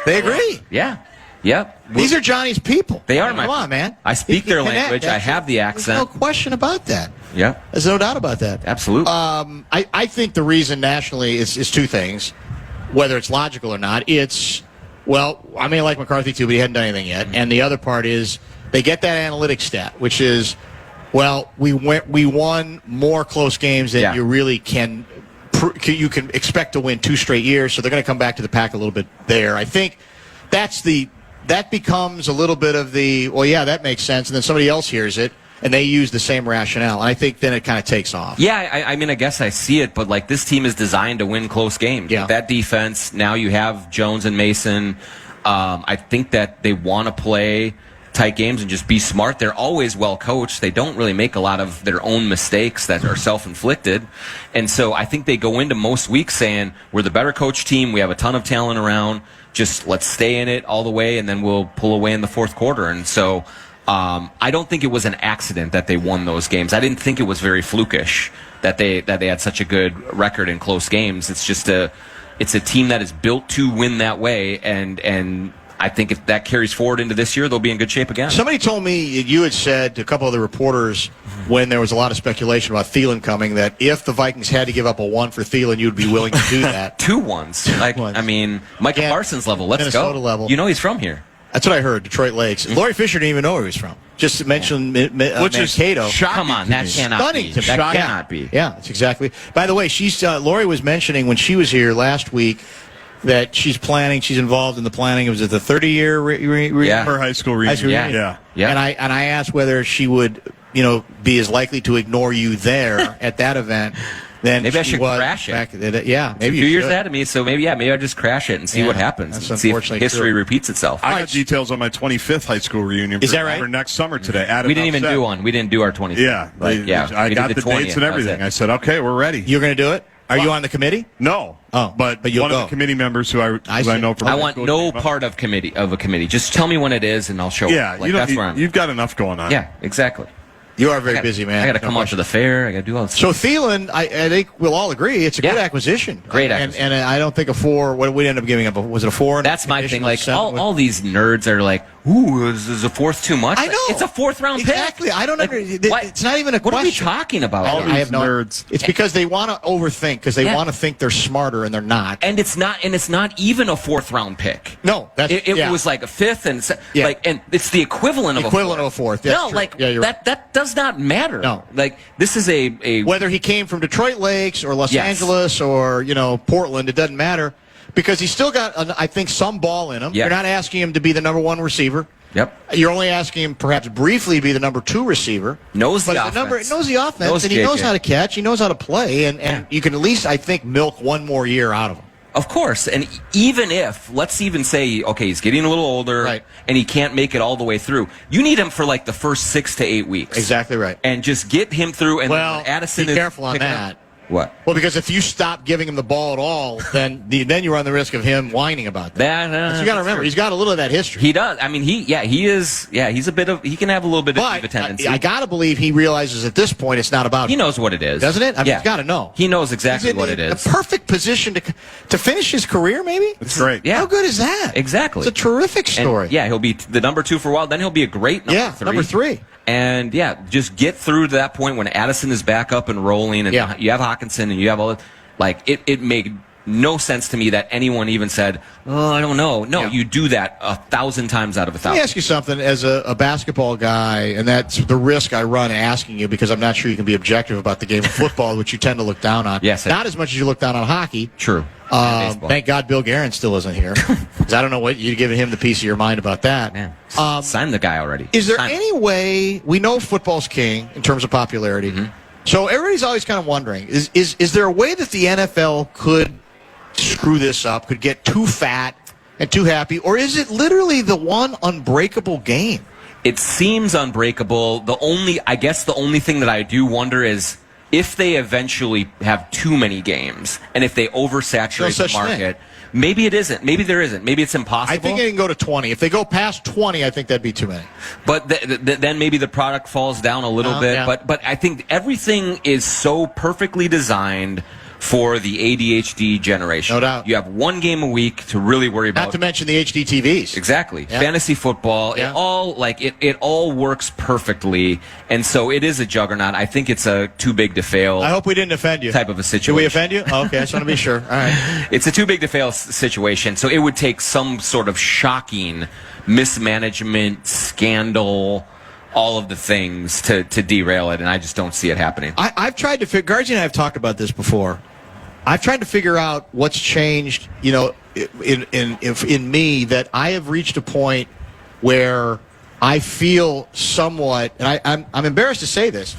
C: They agree.
H: Yeah, yep.
C: These are Johnny's people.
H: They are
C: Come
H: my.
C: on, man.
H: I speak their language. I have the accent.
C: There's no question about that.
H: Yeah,
C: there's no doubt about that.
H: Absolutely.
C: I think the reason nationally is two things, whether it's logical or not. I like McCarthy too, but he hadn't done anything yet. And the other part is they get that analytics stat, which is, we won more close games than you really can. You can expect to win 2 straight years, so they're going to come back to the pack a little bit there. I think that becomes a little bit of that makes sense, and then somebody else hears it and they use the same rationale, and I think then it kind of takes off.
H: Yeah, I mean, I guess I see it, but this team is designed to win close games.
C: Yeah.
H: With that defense, now you have Jones and Mason. I think that they want to play tight games and just be smart. They're always well coached. They don't really make a lot of their own mistakes that are self-inflicted. And so I think they go into most weeks saying, we're the better coach team. We have a ton of talent around. Just let's stay in it all the way, and then we'll pull away in the fourth quarter. And so I don't think it was an accident that they won those games. I didn't think it was very flukish that they had such a good record in close games. It's just it's a team that is built to win that way, and I think if that carries forward into this year, they'll be in good shape again.
C: Somebody told me you had said to a couple of the reporters when there was a lot of speculation about Thielen coming that if the Vikings had to give up a 1 for Thielen, you'd be willing to do that.
H: 2 ones. I mean, Micah Parsons level. Let's
C: Minnesota
H: go.
C: level.
H: He's from here.
C: That's what I heard, Detroit Lakes. Lori Fisher didn't even know where he was from. Just mentioned Mankato.
H: Come on, that cannot be. That cannot be.
C: Yeah, that's exactly. By the way, Lori was mentioning when she was here last week that she's involved in the planning. It was the 30-year
E: her high school reunion.
C: Yeah. And I asked whether she would, be as likely to ignore you there at that event than
H: maybe I should crash it.
C: Maybe
H: a few years ahead of me, so maybe I just crash it and see what happens.
C: That's
H: see if history repeats itself.
E: I got details on my 25th high school reunion.
C: Is that right?
E: For next summer today.
H: We didn't even do one. We didn't do our 25th.
E: Yeah. I got the dates and everything. I said, okay, we're ready.
C: You're going to do it? Are you on the committee?
E: No.
C: Oh,
E: but
C: you'll
E: one
C: go.
E: of the committee members who I know from
H: I want no part of a committee. Just tell me when it is, and I'll show
E: up.
H: That's where I'm.
E: You've got enough going on.
H: Yeah, exactly.
C: You are very busy, man.
H: I got to come out to the fair. I got to do all this.
C: So Thielen, I think we'll all agree it's a good acquisition.
H: Great acquisition.
C: And I don't think a 4. What we ended up giving up? Was it a 4?
H: That's my thing. All these nerds are like, ooh, is a fourth too much?
C: I know.
H: It's a fourth-round pick.
C: Exactly. I don't understand. It's not even a
H: what
C: question.
H: What are we talking about?
C: I have no
E: nerds.
C: It's because they want to overthink, because they want to think they're smarter, and they're not.
H: And it's not even a fourth-round pick.
C: No.
H: It was like a fifth, and and it's the equivalent of a fourth.
C: That's
H: no,
C: true.
H: like
C: right.
H: that does not matter.
C: No.
H: Like, this is a
C: whether he came from Detroit Lakes or Los Angeles or Portland, it doesn't matter, because he's still got I think some ball in him.
H: Yep.
C: You're not asking him to be the number one receiver.
H: Yep.
C: You're only asking him perhaps briefly to be the number two receiver.
H: Knows the offense.
C: Knows the offense, and he knows how to catch. He knows how to play, and you can at least, I think, milk one more year out of him.
H: Of course, and even if, let's even say, okay, he's getting a little older,
C: right,
H: and he can't make it all the way through, you need him for like the first 6 to 8 weeks.
C: Exactly right.
H: And just get him through, and
C: well,
H: when Addison
C: be
H: is
C: careful on that.
H: What?
C: Well, because if you stop giving him the ball at all, then you run the risk of him whining about that. You got to remember, he's got a little of that history.
H: He does. I mean, he can have a little bit of diva tendency.
C: I got to believe he realizes at this point it's not about him.
H: He knows what it is,
C: doesn't it? I mean, he's got to know.
H: He knows exactly what it is.
C: A perfect position to finish his career, maybe.
E: It's great.
H: Yeah.
C: How good is that?
H: Exactly.
C: It's a terrific story.
H: And, he'll be the number 2 for a while. Then he'll be a great number 3.
C: Number 3.
H: And just get through to that point when Addison is back up and rolling, and you have Hawkinson, and you have all that. Like, it made no sense to me that anyone even said, "Oh, I don't know." No, you do that 1,000 times out of 1,000.
C: Let me ask you something. As a basketball guy, and that's the risk I run asking you, because I'm not sure you can be objective about the game of football, which you tend to look down on.
H: Yes,
C: not as much as you look down on hockey.
H: True.
C: Thank God Bill Guerin still isn't here, because I don't know what you'd given him the piece of your mind about that.
H: Man, sign the guy already.
C: Is there any way, we know football's king in terms of popularity, so everybody's always kind of wondering, is there a way that the NFL could screw this up, could get too fat and too happy, or is it literally the one unbreakable game?
H: It seems unbreakable. I guess the only thing that I do wonder is if they eventually have too many games, and if they oversaturate the market, maybe it isn't. Maybe there isn't. Maybe it's impossible.
C: I think it can go to 20. If they go past 20, I think that'd be too many.
H: But then maybe the product falls down a little bit.
C: Yeah.
H: But I think everything is so perfectly designed for the ADHD generation.
C: No doubt.
H: You have one game a week to really worry about.
C: Not to mention the HD TVs.
H: Exactly.
C: Yeah.
H: Fantasy football,
C: Yeah.
H: it all works perfectly. And so it is a juggernaut. I think it's a too big to fail.
C: I hope we didn't offend you.
H: Type of a situation.
C: Did we offend you? Oh, okay, I just want to be sure. All right.
H: It's a too big to fail situation. So it would take some sort of shocking mismanagement, scandal, all of the things to derail it, and I just don't see it happening.
C: I've tried to figure. Guardian and I have talked about this before. I've tried to figure out what's changed, in me, that I have reached a point where I feel somewhat, and I'm embarrassed to say this,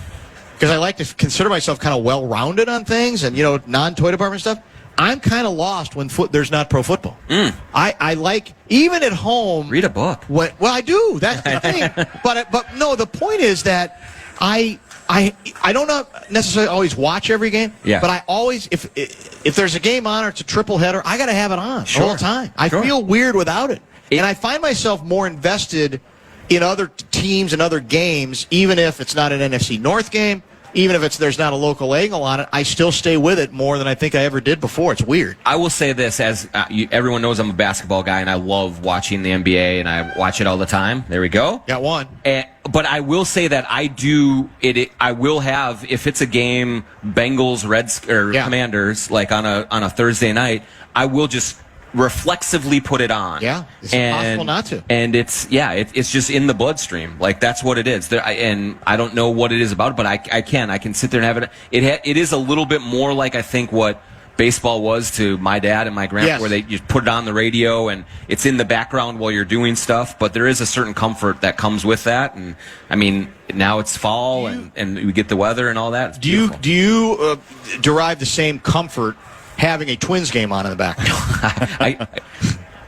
C: because I like to consider myself kind of well-rounded on things and, non-toy department stuff. I'm kind of lost when there's not pro football. I like, even at home.
H: Read a book.
C: Well, I do. That's the thing. But no, the point is that I don't necessarily always watch every game.
H: Yeah.
C: But I always, if there's a game on or it's a triple header, I got to have it on the whole time. I feel weird without it. And I find myself more invested in other teams and other games, even if it's not an NFC North game. Even if there's not a local angle on it, I still stay with it more than I think I ever did before. It's weird.
H: I will say this, as everyone knows I'm a basketball guy, and I love watching the NBA, and I watch it all the time. There we go.
C: Got one.
H: But I will say that I do it. I will have, if it's a game, Bengals, Commanders, like on a Thursday night, I will just reflexively put it on.
C: Yeah, it's impossible not to.
H: And it's just in the bloodstream. Like, that's what it is. And I don't know what it is about it, but I can sit there and have it. It is a little bit more like, I think, what baseball was to my dad and my grandpa, where you put it on the radio and it's in the background while you're doing stuff. But there is a certain comfort that comes with that. And I mean, now it's fall and we get the weather and all that. It's beautiful.
C: Do you derive the same comfort having a Twins game on in the background?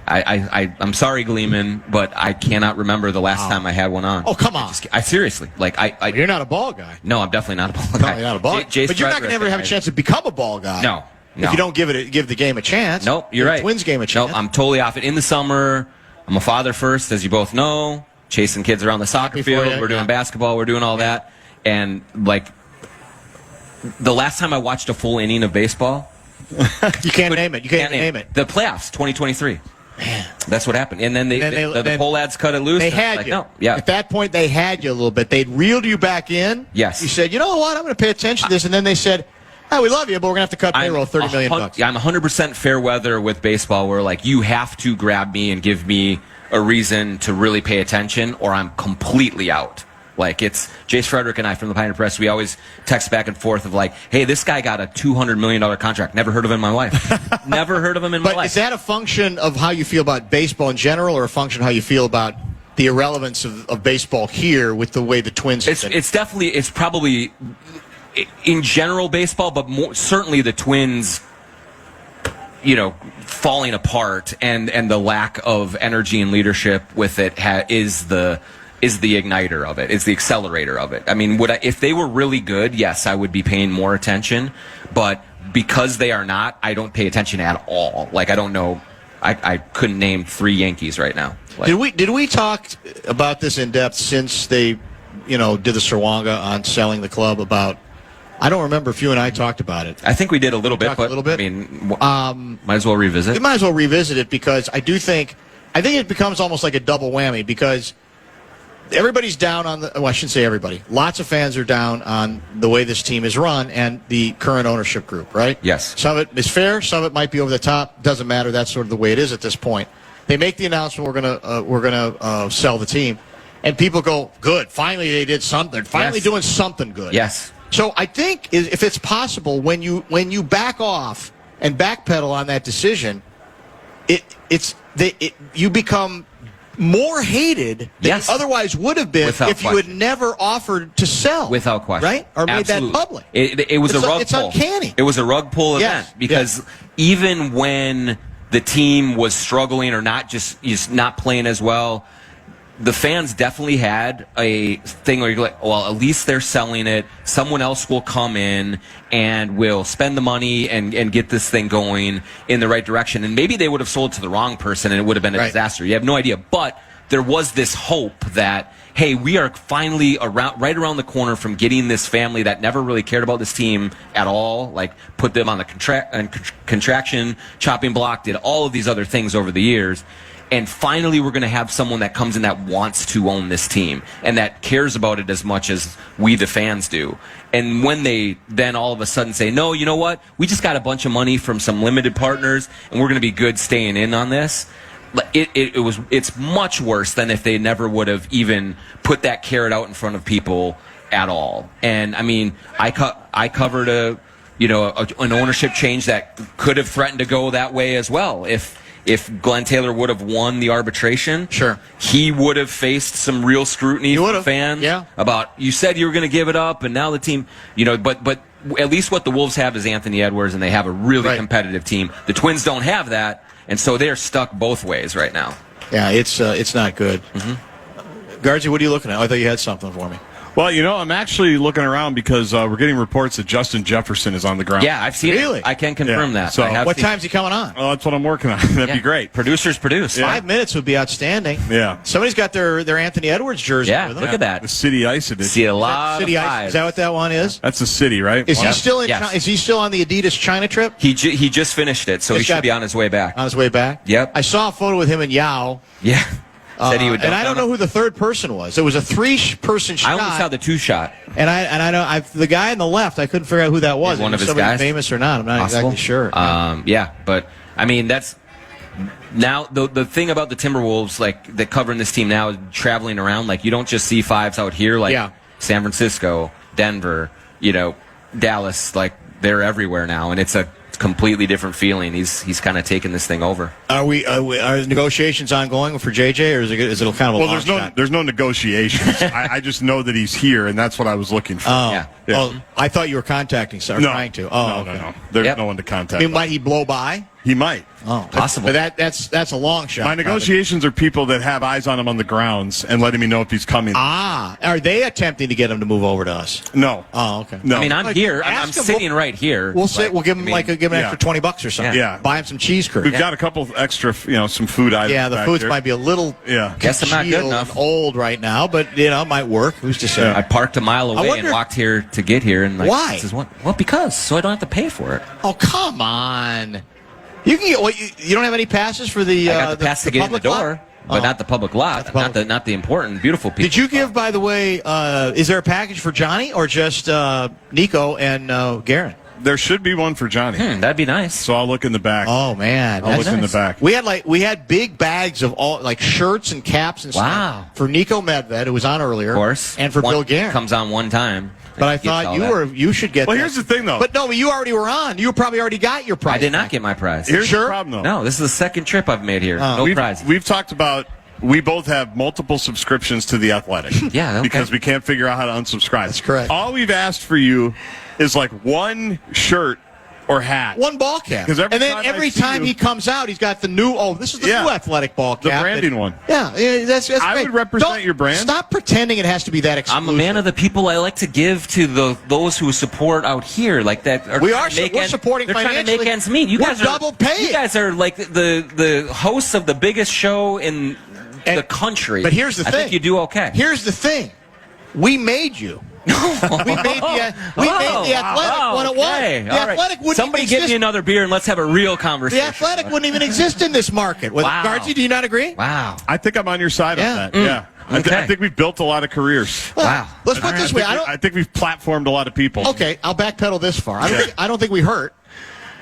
H: I'm sorry, Gleeman, but I cannot remember the last time I had one on.
C: Oh, come on.
H: I seriously,
C: you're not a ball guy.
H: No, I'm definitely not a ball guy.
C: No, you're not a ball guy. But you're not going to ever have a chance to become a ball guy.
H: No.
C: If you don't give the game a chance.
H: Nope, you're right.
C: The Twins game a chance.
H: Nope, I'm totally off it. In the summer, I'm a father first, as you both know, chasing kids around the soccer field. We're doing basketball. We're doing all that. And, the last time I watched a full inning of baseball.
C: You can't name it. You can't name it.
H: The playoffs, 2023. That's what happened. And then the poll ads cut it loose.
C: They had you.
H: No. Yeah.
C: At that point, they had you a little bit. They'd reeled you back in.
H: Yes.
C: You said, you know what? I'm going to pay attention to this. And then they said, we love you, but we're going to have to cut payroll $30 million.
H: Yeah, I'm 100% fair weather with baseball where, like, you have to grab me and give me a reason to really pay attention or I'm completely out. Like, it's Jace Frederick and I from the Pioneer Press. We always text back and forth of like, hey, this guy got a $200 million contract. Never heard of him in my life. Never heard of him in my life.
C: But is that a function of how you feel about baseball in general or a function of how you feel about the irrelevance of baseball here with the way the Twins have been?
H: It's probably in general baseball, but certainly the Twins, falling apart and the lack of energy and leadership with it is the igniter of it. It's the accelerator of it. I mean, if they were really good, yes, I would be paying more attention. But because they are not, I don't pay attention at all. Like, I don't know. I couldn't name 3 Yankees right now. Like,
C: Did we talk about this in depth since they, did the Sirwanga on selling the club about? I don't remember if you and I talked about it.
H: I think we did a little bit.
C: A little bit.
H: I mean, might as well revisit.
C: We might as well revisit it because I think it becomes almost like a double whammy because everybody's down on I shouldn't say everybody. Lots of fans are down on the way this team is run and the current ownership group, right?
H: Yes.
C: Some of it is fair. Some of it might be over the top. Doesn't matter. That's sort of the way it is at this point. They make the announcement we're gonna sell the team, and people go, good. Finally, they did something. Finally, doing something good.
H: Yes.
C: So I think if it's possible, when you back off and backpedal on that decision, you become more hated than you otherwise would have been if you had never offered to sell.
H: Without question.
C: Right? Or
H: Absolutely.
C: made that public.
H: It was a rug pull.
C: It's uncanny.
H: It was a rug pull event because even when the team was struggling or not just not playing as well, the fans definitely had a thing where you're like, well, at least they're selling it. Someone else will come in and will spend the money and get this thing going in the right direction. And maybe they would have sold to the wrong person and it would have been a disaster. You have no idea. But there was this hope that, hey, we are finally right around the corner from getting this family that never really cared about this team at all, like put them on the contraction chopping block, did all of these other things over the years. And finally, we're going to have someone that comes in that wants to own this team and that cares about it as much as we, the fans, do. And when they then all of a sudden say, no, you know what? We just got a bunch of money from some limited partners, and we're going to be good staying in on this. It's much worse than if they never would have even put that carrot out in front of people at all. And I mean, I covered an ownership change that could have threatened to go that way as well. If Glenn Taylor would have won the arbitration,
C: sure,
H: he would have faced some real scrutiny from fans about, you said you were going to give it up, and now the team, but at least what the Wolves have is Anthony Edwards, and they have a really competitive team. The Twins don't have that, and so they're stuck both ways right now.
C: Yeah, it's not good. Mm-hmm. Guardsy, what are you looking at? I thought you had something for me.
E: Well, I'm actually looking around because we're getting reports that Justin Jefferson is on the ground.
H: Yeah, I've seen it. I can confirm that.
E: So
C: what time's he coming on?
E: Oh, that's what I'm working on. That'd be great.
H: Producers produce.
C: 5 minutes would be outstanding.
E: Yeah.
C: Somebody's got their Anthony Edwards jersey with them.
H: Look at that.
E: The City Ice edition.
H: See a lot
C: City
H: of
C: Ice. Is that what that one is?
E: That's the City, right?
C: Is he still in? Is he still on the Adidas China trip?
H: He just finished it, so he should be on his way back.
C: On his way back?
H: Yep.
C: I saw a photo with him and Yao.
H: Yeah. Said he would
C: and I don't know who the third person was. It was a 3-person shot.
H: I only saw the 2-shot.
C: And I know the guy on the left. I couldn't figure out who that was.
H: One of his
C: somebody
H: guys,
C: famous or not. I'm not exactly sure.
H: But I mean that's now the thing about the Timberwolves, like that covering this team now is traveling around. Like you don't just see fives out here, like San Francisco, Denver, Dallas. Like they're everywhere now, and it's a completely different feeling. He's kind of taking this thing over.
C: Are negotiations ongoing for JJ, or is it kind of a long shot?
E: There's no negotiations. I just know that he's here, and that's what I was looking for.
C: Oh, yeah. Well, I thought you were contacting, trying to. Oh,
E: no. There's no one to contact.
C: I mean, might he blow by?
E: He might.
C: Oh,
H: possible.
C: But that's a long shot.
E: My negotiations are people that have eyes on him on the grounds and letting me know if he's coming.
C: Are they attempting to get him to move over to us?
E: No.
C: Oh, okay.
E: No.
H: I mean, I'm here. I'm sitting right here.
C: We'll give him an extra $20 or something.
E: Yeah.
C: Buy him some cheese curds.
E: We've got a couple extra, some food items.
C: Yeah, the foods might be a little.
E: Yeah.
H: Guess I'm not good enough.
C: And old right now, but it might work. Who's to say?
H: I parked a mile away and walked here to get here, and
C: why?
H: Well, because so I don't have to pay for it.
C: Oh, come on. You can get you don't have any passes for the.
H: I got the pass to get in the door.
C: Lot?
H: But not the public lot, not the important, beautiful people.
C: Did you give, by the way, is there a package for Jonny or just Nico and Garen?
E: There should be one for Jonny.
H: That'd be nice.
E: So I'll look in the back.
C: Oh man,
E: I'll look in the back.
C: We had big bags of all shirts and caps and stuff for Nico Medved, who was on earlier,
H: of course,
C: and for Bill Garen.
H: Comes on one time.
C: But I thought you should get.
E: Well, here's the thing, though.
C: But no, you already were on. You probably already got your prize.
H: I did not get my prize.
E: Here's the problem, though.
H: No, this is the second trip I've made here. No prize.
E: We've talked about. We both have multiple subscriptions to The Athletic.
H: Yeah, okay.
E: Because we can't figure out how to unsubscribe.
C: That's correct.
E: All we've asked for you is like one shirt or hat.
C: One ball cap. And then every time he comes out, he's got the new, this is the new Athletic ball cap.
E: The branding one.
C: Yeah, that's great.
E: I would represent your brand.
C: Stop pretending it has to be that exclusive.
H: I'm a man of the people. I like to give to those who support out here, like that.
C: We're supporting
H: they're
C: financially.
H: Trying to make ends meet. You guys are
C: double paid.
H: You guys are like the hosts of the biggest show in the country.
C: But here's the thing.
H: I think you do okay.
C: Here's the thing. We made you. we made the Athletic when it was. The Athletic wouldn't
H: Somebody
C: even
H: get me another beer and let's have a real conversation.
C: The Athletic wouldn't even exist in this market. Guardsy, do you not agree?
H: Wow.
E: I think I'm on your side on that. Yeah.
H: Okay.
E: I think we've built a lot of careers.
H: Wow.
C: Let's put it this way.
E: I think we've platformed a lot of people.
C: Okay, I'll backpedal this far. I don't think we hurt.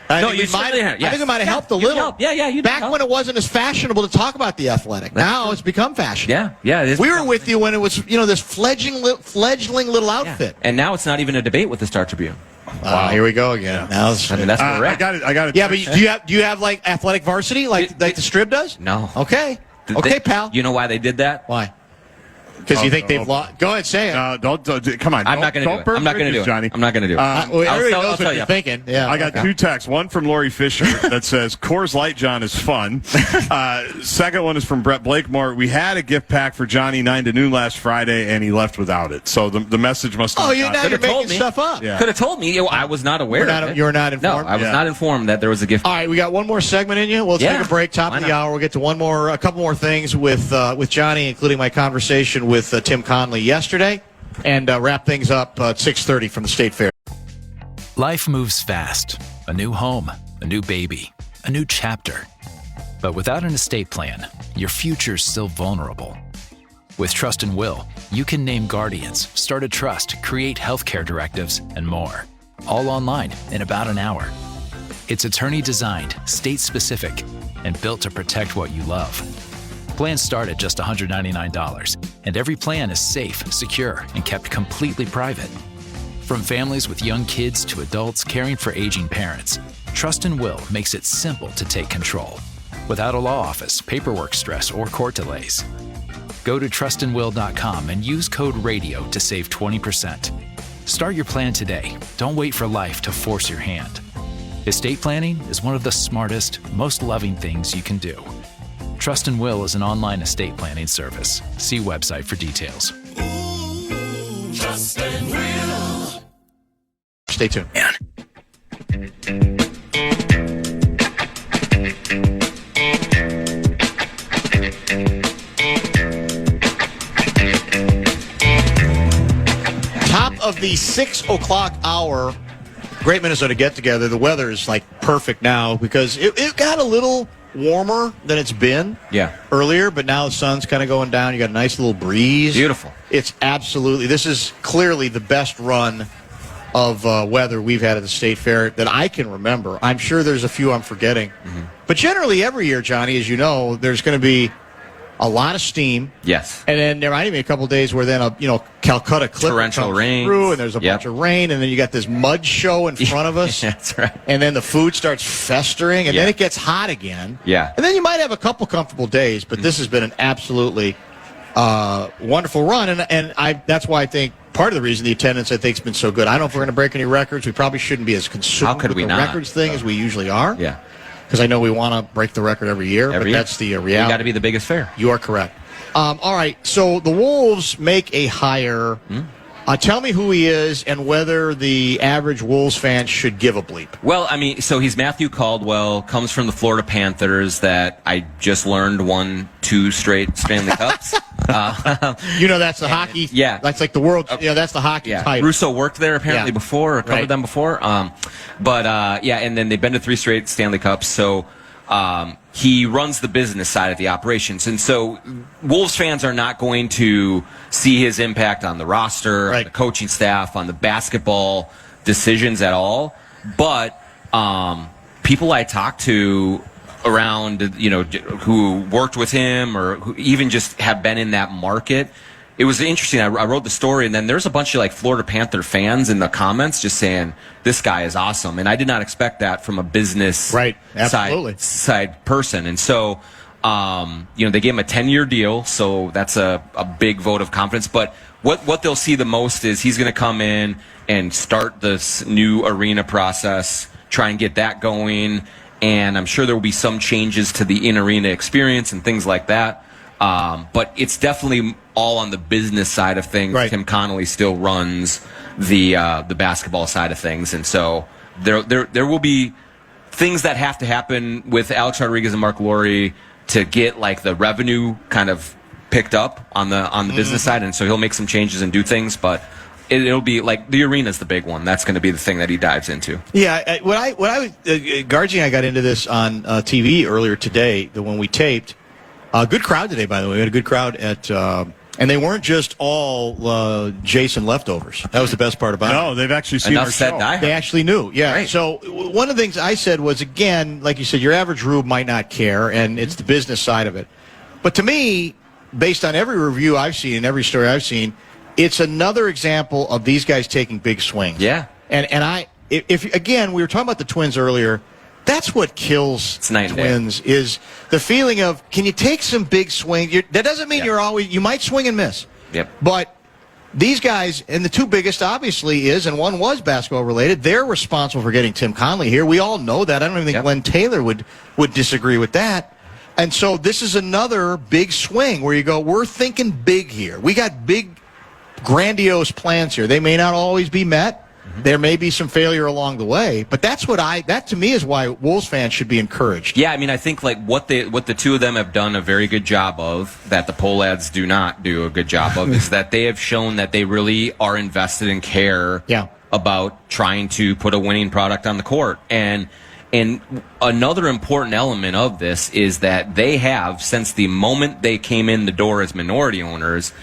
C: I think we might have helped a little.
H: You
C: back when it wasn't as fashionable to talk about the Athletic. Now it's become fashionable.
H: Yeah. It is.
C: We were with you when it was, this fledgling little outfit.
H: And now it's not even a debate with the Star Tribune.
C: Wow, here we go again. Now
H: that's where we're at.
E: I got it.
C: Yeah, but do you have like athletic varsity like the Strib does?
H: No.
C: Okay, pal.
H: You know why they did that?
C: Why? Because you think they've lost. Go ahead, say it.
E: Don't come on.
H: I'm not going to do it. I'm not going to do it,
E: Johnny.
H: I'm not going to do it.
C: Everybody knows what you're thinking. Yeah,
E: I got two texts. One from Lori Fisher that says Coors Light John is fun. Second one is from Brett Blakemore. We had a gift pack for Johnny 9 to noon last Friday, and he left without it. So the message must have
C: you're making stuff up.
H: Yeah. Could have told me. I was not aware of it.
C: You were not informed?
H: No, I was not informed that there was a gift.
C: All right, we got one more segment in you. We'll take a break, top of the hour. We'll get to a couple more things with Johnny, including my conversation with Tim Conley yesterday. And wrap things up at 6:30 from the State Fair.
F: Life moves fast. A new home, a new baby, a new chapter. But without an estate plan, your future's still vulnerable. With Trust and Will, you can name guardians, start a trust, create healthcare directives, and more. All online in about an hour. It's attorney-designed, state-specific, and built to protect what you love. Plans start at just $199, and every plan is safe, secure, and kept completely private. From families with young kids to adults caring for aging parents, Trust and Will makes it simple to take control, without a law office, paperwork stress, or court delays. Go to trustandwill.com and use code RADIO to save 20%. Start your plan today. Don't wait for life to force your hand. Estate planning is one of the smartest, most loving things you can do. Trust and Will is an online estate planning service. See website for details.
G: Trust and Will.
C: Stay tuned. Top of the 6 o'clock hour, Great Minnesota Get Together. The weather is like perfect now because it got a little warmer than it's been earlier, but now the sun's kind of going down. You got a nice little breeze.
H: Beautiful.
C: This is clearly the best run of weather we've had at the State Fair that I can remember. I'm sure there's a few I'm forgetting. Mm-hmm. But generally every year, Johnny, as you know, there's going to be a lot of steam.
H: Yes.
C: And then there might even be a couple of days where then Calcutta Clipper
H: torrential rain
C: through, and there's a bunch of rain, and then you got this mud show in front of us.
H: That's right.
C: And then the food starts festering, and then it gets hot again.
H: Yeah.
C: And then you might have a couple comfortable days, but this has been an absolutely wonderful run, and that's why I think part of the reason the attendance I think has been so good. I don't know if we're going to break any records. We probably shouldn't be as consumed with the records thing as we usually are.
H: Yeah.
C: Because I know we want to break the record every year, but that's the reality.
H: You got to be the biggest fair.
C: You are correct. All right, so the Wolves make a hire Tell me who he is and whether the average Wolves fan should give a bleep.
H: Well, I mean, so he's Matthew Caldwell, comes from the Florida Panthers that I just learned won 2 straight Stanley Cups.
C: That's the hockey.
H: Yeah.
C: That's like the world. That's the hockey title.
H: Russo worked there apparently before, or covered them before. And then they've been to 3 straight Stanley Cups. So he runs the business side of the operations. And so Wolves fans are not going to see his impact on the roster, on the coaching staff, on the basketball decisions at all. But people I talked to around, who worked with him or who even just have been in that market, it was interesting. I wrote the story, and then there's a bunch of like Florida Panther fans in the comments just saying this guy is awesome, and I did not expect that from a business side person. And so, they gave him a 10-year deal, so that's a big vote of confidence. But what they'll see the most is he's going to come in and start this new arena process, try and get that going, and I'm sure there will be some changes to the in-arena experience and things like that. But it's definitely all on the business side of things.
C: Right.
H: Tim Connolly still runs the basketball side of things, and so there will be things that have to happen with Alex Rodriguez and Mark Lowry to get like the revenue kind of picked up on the business side, and so he'll make some changes and do things, but it'll be like the arena's the big one. That's going to be the thing that he dives into.
C: Yeah, Gargi and I got into this on TV earlier today when we taped. Good crowd today, by the way. We had a good crowd at, and they weren't just all Jason leftovers. That was the best part about it.
E: No, they've actually seen our show.
C: They actually knew, yeah.
H: Right.
C: So one of the things I said was, again, like you said, your average Rube might not care, and it's the business side of it. But to me, based on every review I've seen and every story I've seen, it's another example of these guys taking big swings.
H: Yeah.
C: And if again, we were talking about the Twins earlier. That's what kills Twins is the feeling of, can you take some big swings? That doesn't mean you might swing and miss.
H: Yep.
C: But these guys, and the 2 biggest obviously is, and one was basketball related, they're responsible for getting Tim Connolly here. We all know that. I don't even think Glenn Taylor would disagree with that. And so this is another big swing where you go, we're thinking big here. We got big, grandiose plans here. They may not always be met. There may be some failure along the way, but that to me is why Wolves fans should be encouraged.
H: Yeah, I mean, I think like what the 2 of them have done a very good job of, that the poll ads do not do a good job of, is that they have shown that they really are invested and care about trying to put a winning product on the court. And another important element of this is that they have, since the moment they came in the door as minority owners,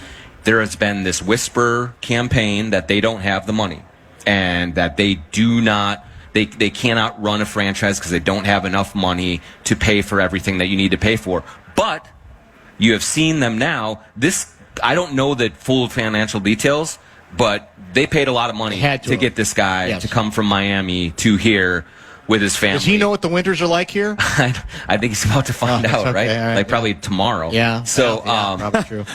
H: there has been this whisper campaign that they don't have the money. And that they cannot run a franchise because they don't have enough money to pay for everything that you need to pay for. But you have seen them now. I don't know the full financial details, but they paid a lot of money to get this guy to come from Miami to here with his family.
C: Does he know what the winters are like here?
H: I think he's about to find out,
C: okay,
H: right?
C: All right?
H: Like probably tomorrow.
C: Yeah.
H: So,
C: probably true.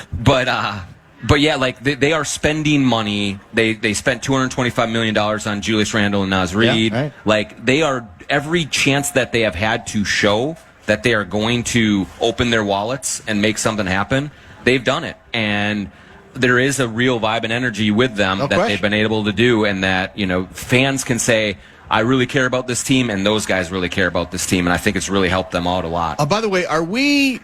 H: But yeah, like they are spending money. They spent $225 million on Julius Randle and Naz Reid.
C: Yeah, right.
H: Like they are, every chance that they have had to show that they are going to open their wallets and make something happen, they've done it. And there is a real vibe and energy with them they've been able to do, and that, fans can say, I really care about this team, and those guys really care about this team, and I think it's really helped them out a lot.
C: By the way, are we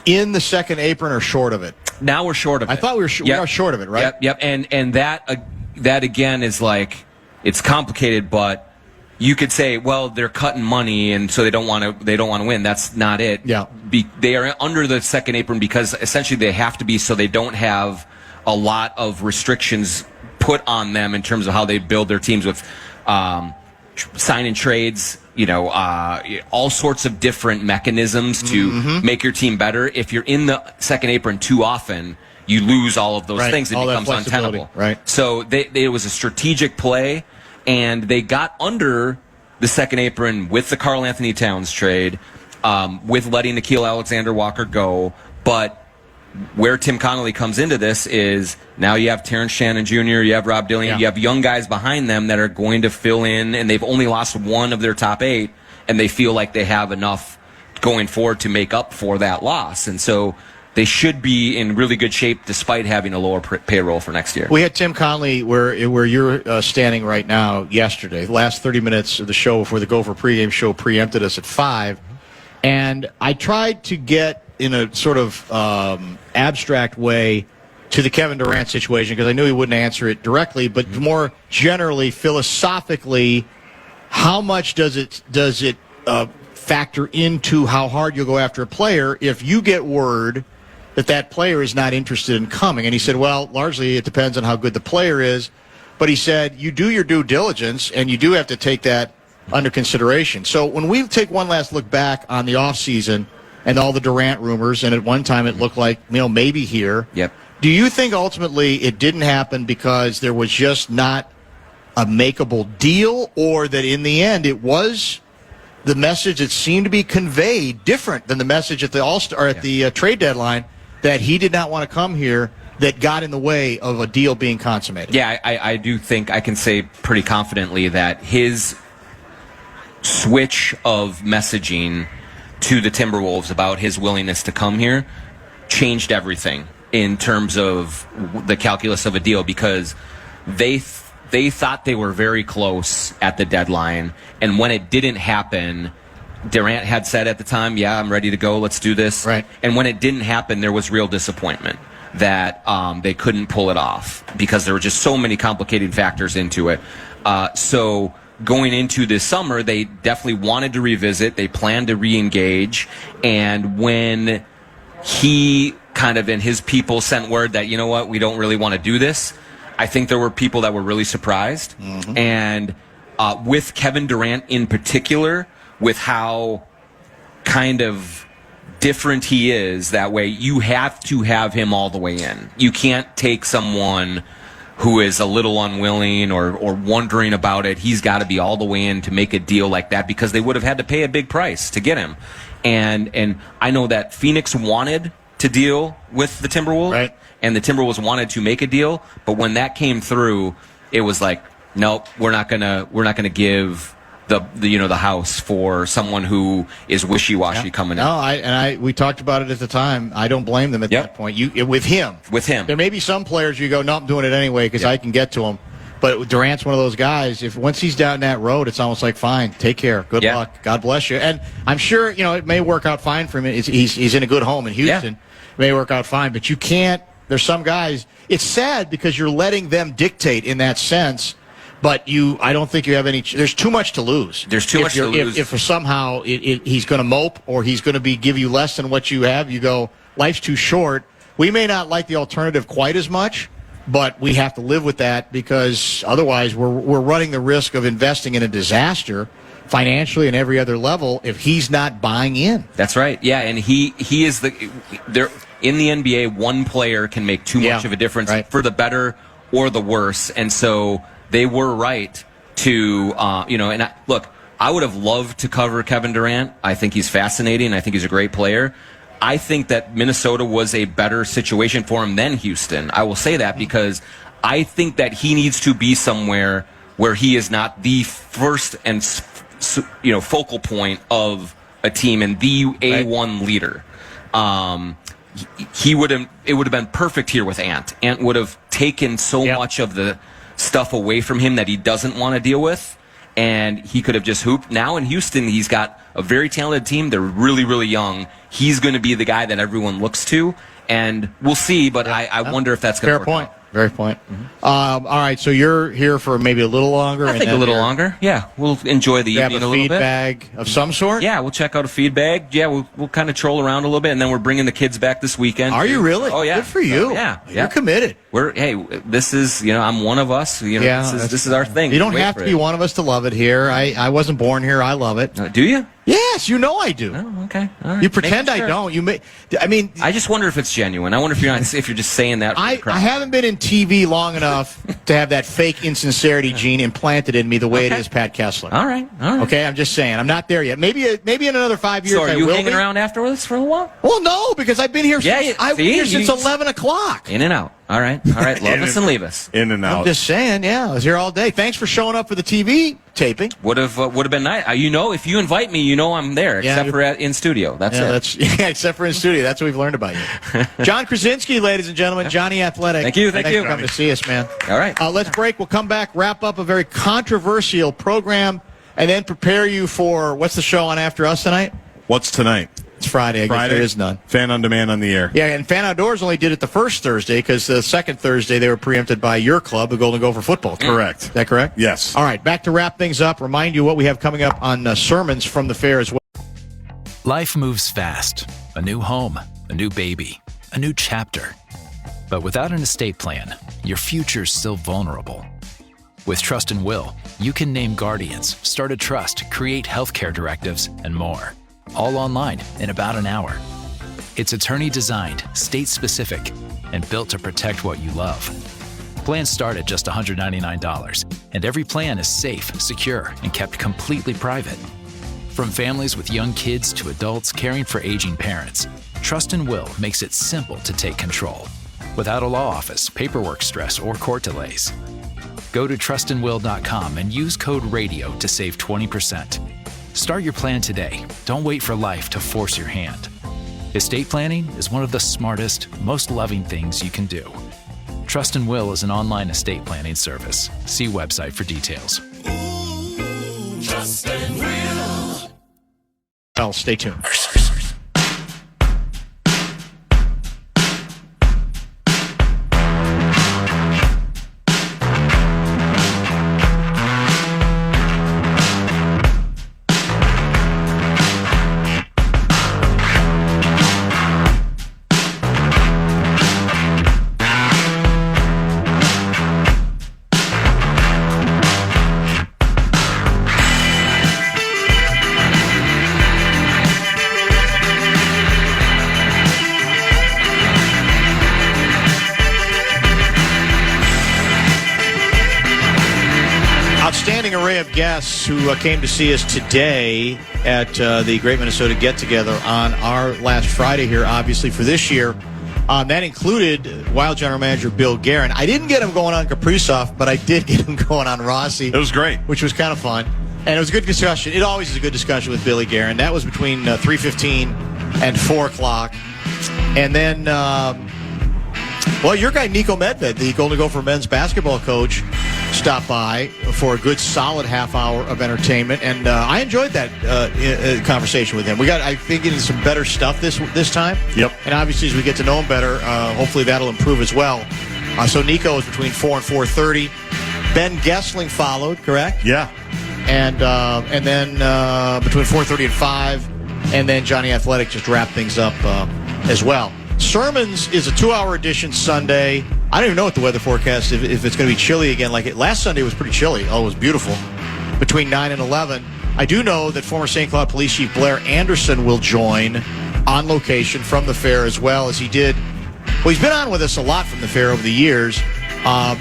C: in the second apron or short of it?
H: Now we're short of it.
C: I thought we are short of it, right?
H: Yep. And that again is like, it's complicated, but you could say, well, they're cutting money, and so they don't want to win. That's not it.
C: Yeah.
H: They are under the second apron because essentially they have to be, so they don't have a lot of restrictions put on them in terms of how they build their teams with sign and trades, all sorts of different mechanisms to make your team better. If you're in the second apron too often, you lose all of those things. It becomes untenable.
C: Right.
H: So it was a strategic play, and they got under the second apron with the Karl Anthony Towns trade, with letting Nickeil Alexander-Walker go. But where Tim Connolly comes into this is now you have Terrence Shannon Jr., you have Rob Dillian, you have young guys behind them that are going to fill in, and they've only lost 1 of their top 8, and they feel like they have enough going forward to make up for that loss. And so they should be in really good shape despite having a lower payroll for next year.
C: We had Tim Conley where you're standing right now yesterday. The last 30 minutes of the show before the Gopher pregame show preempted us at 5. And I tried to get in a sort of abstract way to the Kevin Durant situation because I knew he wouldn't answer it directly, but more generally, philosophically, how much does it factor into how hard you'll go after a player if you get word that player is not interested in coming? And he said, well, largely it depends on how good the player is. But he said, you do your due diligence, and you do have to take that under consideration. So when we take one last look back on the offseason and all the Durant rumors, and at one time it looked like, maybe here.
H: Yep.
C: Do you think ultimately it didn't happen because there was just not a makeable deal, or that in the end it was the message that seemed to be conveyed different than the message at the All-Star at the trade deadline, that he did not want to come here, that got in the way of a deal being consummated?
H: Yeah, I do think I can say pretty confidently that his switch of messaging to the Timberwolves about his willingness to come here changed everything in terms of the calculus of a deal, because they thought they were very close at the deadline, and when it didn't happen, Durant had said at the time, yeah, I'm ready to go, let's do this.
C: Right.
H: And when it didn't happen, there was real disappointment that they couldn't pull it off because there were just so many complicated factors into it. So going into this summer, they definitely wanted to revisit. They planned to re-engage. And when he kind of and his people sent word that, you know what, we don't really want to do this, I think there were people that were really surprised. Mm-hmm. And with Kevin Durant in particular, with how kind of different he is that way, you have to have him all the way in. You can't take someone who is a little unwilling or wondering about it. He's got to be all the way in to make a deal like that, because they would have had to pay a big price to get him. And I know that Phoenix wanted to deal with the Timberwolves,
C: right,
H: and the Timberwolves wanted to make a deal, but when that came through, it was like, nope, we're not gonna give the house for someone who is wishy-washy coming in.
C: We talked about it at the time. I don't blame them at that point. With him. There may be some players you go, no, I'm doing it anyway because I can get to him. But Durant's one of those guys, if once he's down that road, it's almost like, fine, take care. Good luck. God bless you. And I'm sure, it may work out fine for him. He's in a good home in Houston. It may work out fine. But you can't, there's some guys, it's sad because you're letting them dictate in that sense. But I don't think you have any. There's too much to lose.
H: There's too much to lose.
C: If somehow he's going to mope or he's going to give you less than what you have, you go, life's too short. We may not like the alternative quite as much, but we have to live with that, because otherwise we're running the risk of investing in a disaster financially and every other level if he's not buying in.
H: That's right. Yeah, and he is there in the NBA. One player can make too much of a difference for the better or the worse, and so they were right to, look, I would have loved to cover Kevin Durant. I think he's fascinating. I think he's a great player. I think that Minnesota was a better situation for him than Houston. I will say that because I think that he needs to be somewhere where he is not the first and, focal point of a team and the A1 leader. It would have been perfect here with Ant. Ant would have taken so much of the stuff away from him that he doesn't want to deal with, and he could have just hooped. Now in Houston, he's got a very talented team. They're really, really young. He's going to be the guy that everyone looks to, and we'll see, but I wonder if that's going to work out.
C: Fair point. Mm-hmm. All right, so you're here for maybe a little longer.
H: I think a little longer. Yeah, we'll enjoy the evening a little bit.
C: Feed bag of some sort?
H: Yeah, we'll check out a feed bag. Yeah, we'll kind of troll around a little bit, and then we're bringing the kids back this weekend.
C: Are you really?
H: Oh, yeah.
C: Good for you. You're committed.
H: This is, I'm one of us. This is our thing.
C: You don't have to be one of us to love it here. I wasn't born here. I love it.
H: Do you?
C: Yes, I do.
H: Oh, okay. All right.
C: You pretend I don't.
H: I just wonder if it's genuine. I wonder if you're just saying that.
C: I haven't been in TV long enough to have that fake insincerity gene implanted in me the way it is Pat Kessler.
H: All right.
C: Okay, I'm just saying. I'm not there yet. Maybe in another 5 years.
H: So are you hanging around afterwards for a while?
C: Well, no, because I've been here. I've been here since 11 o'clock.
H: In and out. All right. Love us and leave us.
E: In and out.
C: I'm just saying, yeah, I was here all day. Thanks for showing up for the TV taping.
H: Would have been nice. If you invite me, I'm there, except for in studio. That's it.
C: Except for in studio. That's what we've learned about you. John Krasinski, ladies and gentlemen, Johnny Athletic.
H: Thank you.
C: Thanks for coming to see us, man.
H: All right.
C: Let's break. We'll come back, wrap up a very controversial program, and then prepare you for what's the show on After Us tonight?
E: What's tonight?
C: It's Friday. I guess there is none.
E: Fan on Demand on the air.
C: Yeah, and Fan Outdoors only did it the first Thursday because the second Thursday they were preempted by your club, the Golden Gopher Football Team.
E: Correct.
C: Is that correct?
E: Yes.
C: All right, back to wrap things up. Remind you what we have coming up on sermons from the fair as well.
F: Life moves fast. A new home, a new baby, a new chapter. But without an estate plan, your future's still vulnerable. With Trust and Will, you can name guardians, start a trust, create healthcare directives, and more. All online in about an hour. It's attorney-designed, state-specific, and built to protect what you love. Plans start at just $199, and every plan is safe, secure, and kept completely private. From families with young kids to adults caring for aging parents, Trust and Will makes it simple to take control, without a law office, paperwork stress, or court delays. Go to trustandwill.com and use code RADIO to save 20%. Start your plan today. Don't wait for life to force your hand. Estate planning is one of the smartest, most loving things you can do. Trust and Will is an online estate planning service. See website for details.
G: Trust and Will.
C: Well, stay tuned. Outstanding array of guests who came to see us today at the Great Minnesota Get-Together on our last Friday here, obviously, for this year. That included Wild General Manager Bill Guerin. I didn't get him going on Kaprizov, but I did get him going on Rossi.
E: It was great.
C: Which was kind of fun. And it was a good discussion. It always is a good discussion with Billy Guerin. That was between 3:15 and 4 o'clock. And then, your guy Nico Medved, the Golden Gopher men's basketball coach, stopped by for a good solid half hour of entertainment, and I enjoyed that conversation with him. We got, I think, into some better stuff this time.
E: Yep.
C: And obviously, as we get to know him better, hopefully that'll improve as well. So Nico is between 4 and 4:30. Ben Goessling followed, correct?
E: Yeah.
C: And then between 4:30 and 5, and then Johnny Athletic just wrapped things up as well. Sermons is a 2-hour edition Sunday. I don't even know what the weather forecast, if it's going to be chilly again. Last Sunday was pretty chilly. Oh, it was beautiful. Between 9 and 11. I do know that former St. Cloud Police Chief Blair Anderson will join on location from the fair as well as he did. Well, he's been on with us a lot from the fair over the years.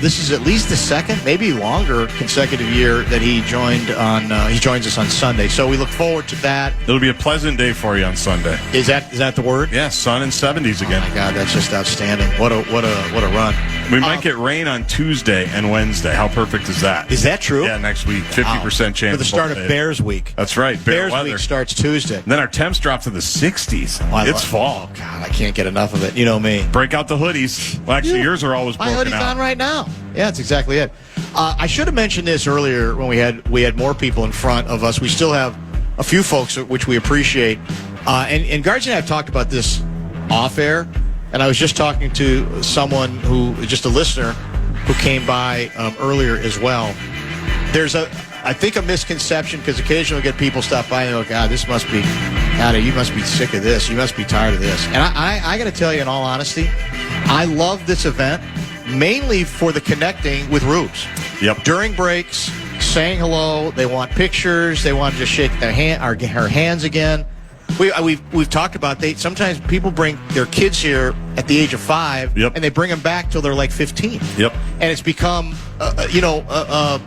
C: This is at least the second, maybe longer, consecutive year that he joins us on Sunday. So we look forward to that.
E: It'll be a pleasant day for you on Sunday.
C: Is that the word?
E: Yeah, sun and 70s again.
C: Oh my God, that's just outstanding. What a run.
E: We might get rain on Tuesday and Wednesday. How perfect is that?
C: Is that true?
E: Yeah, next week, 50% chance.
C: For the start of Bears Week.
E: That's right.
C: Bears Week starts Tuesday.
E: And then our temps drop to the 60s. It's fall.
C: Oh God, I can't get enough of it. You know me.
E: Break out the hoodies. Well, actually, yours are always broken out.
C: My hoodie's on right now. Yeah, that's exactly it. I should have mentioned this earlier when we had more people in front of us. We still have a few folks which we appreciate. And Gargi and I have talked about this off air, and I was just talking to someone just a listener who came by earlier as well. There's I think a misconception because occasionally we get people stop by and they go, God, you must be sick of this. You must be tired of this. And I got to tell you, in all honesty, I love this event. Mainly for the connecting with Rubes.
E: Yep.
C: During breaks, saying hello. They want pictures. They want to just shake her hands again. We've talked about sometimes people bring their kids here at the age of 5,
E: yep,
C: and they bring them back till they're like 15.
E: Yep.
C: And it's become a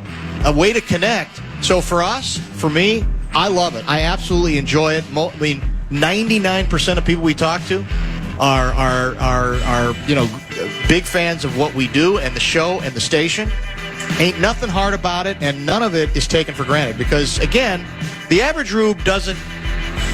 C: way to connect. So for me, I love it. I absolutely enjoy it. 99% of people we talk to are big fans of what we do and the show and the station. Ain't nothing hard about it, and none of it is taken for granted because, again, the average rube doesn't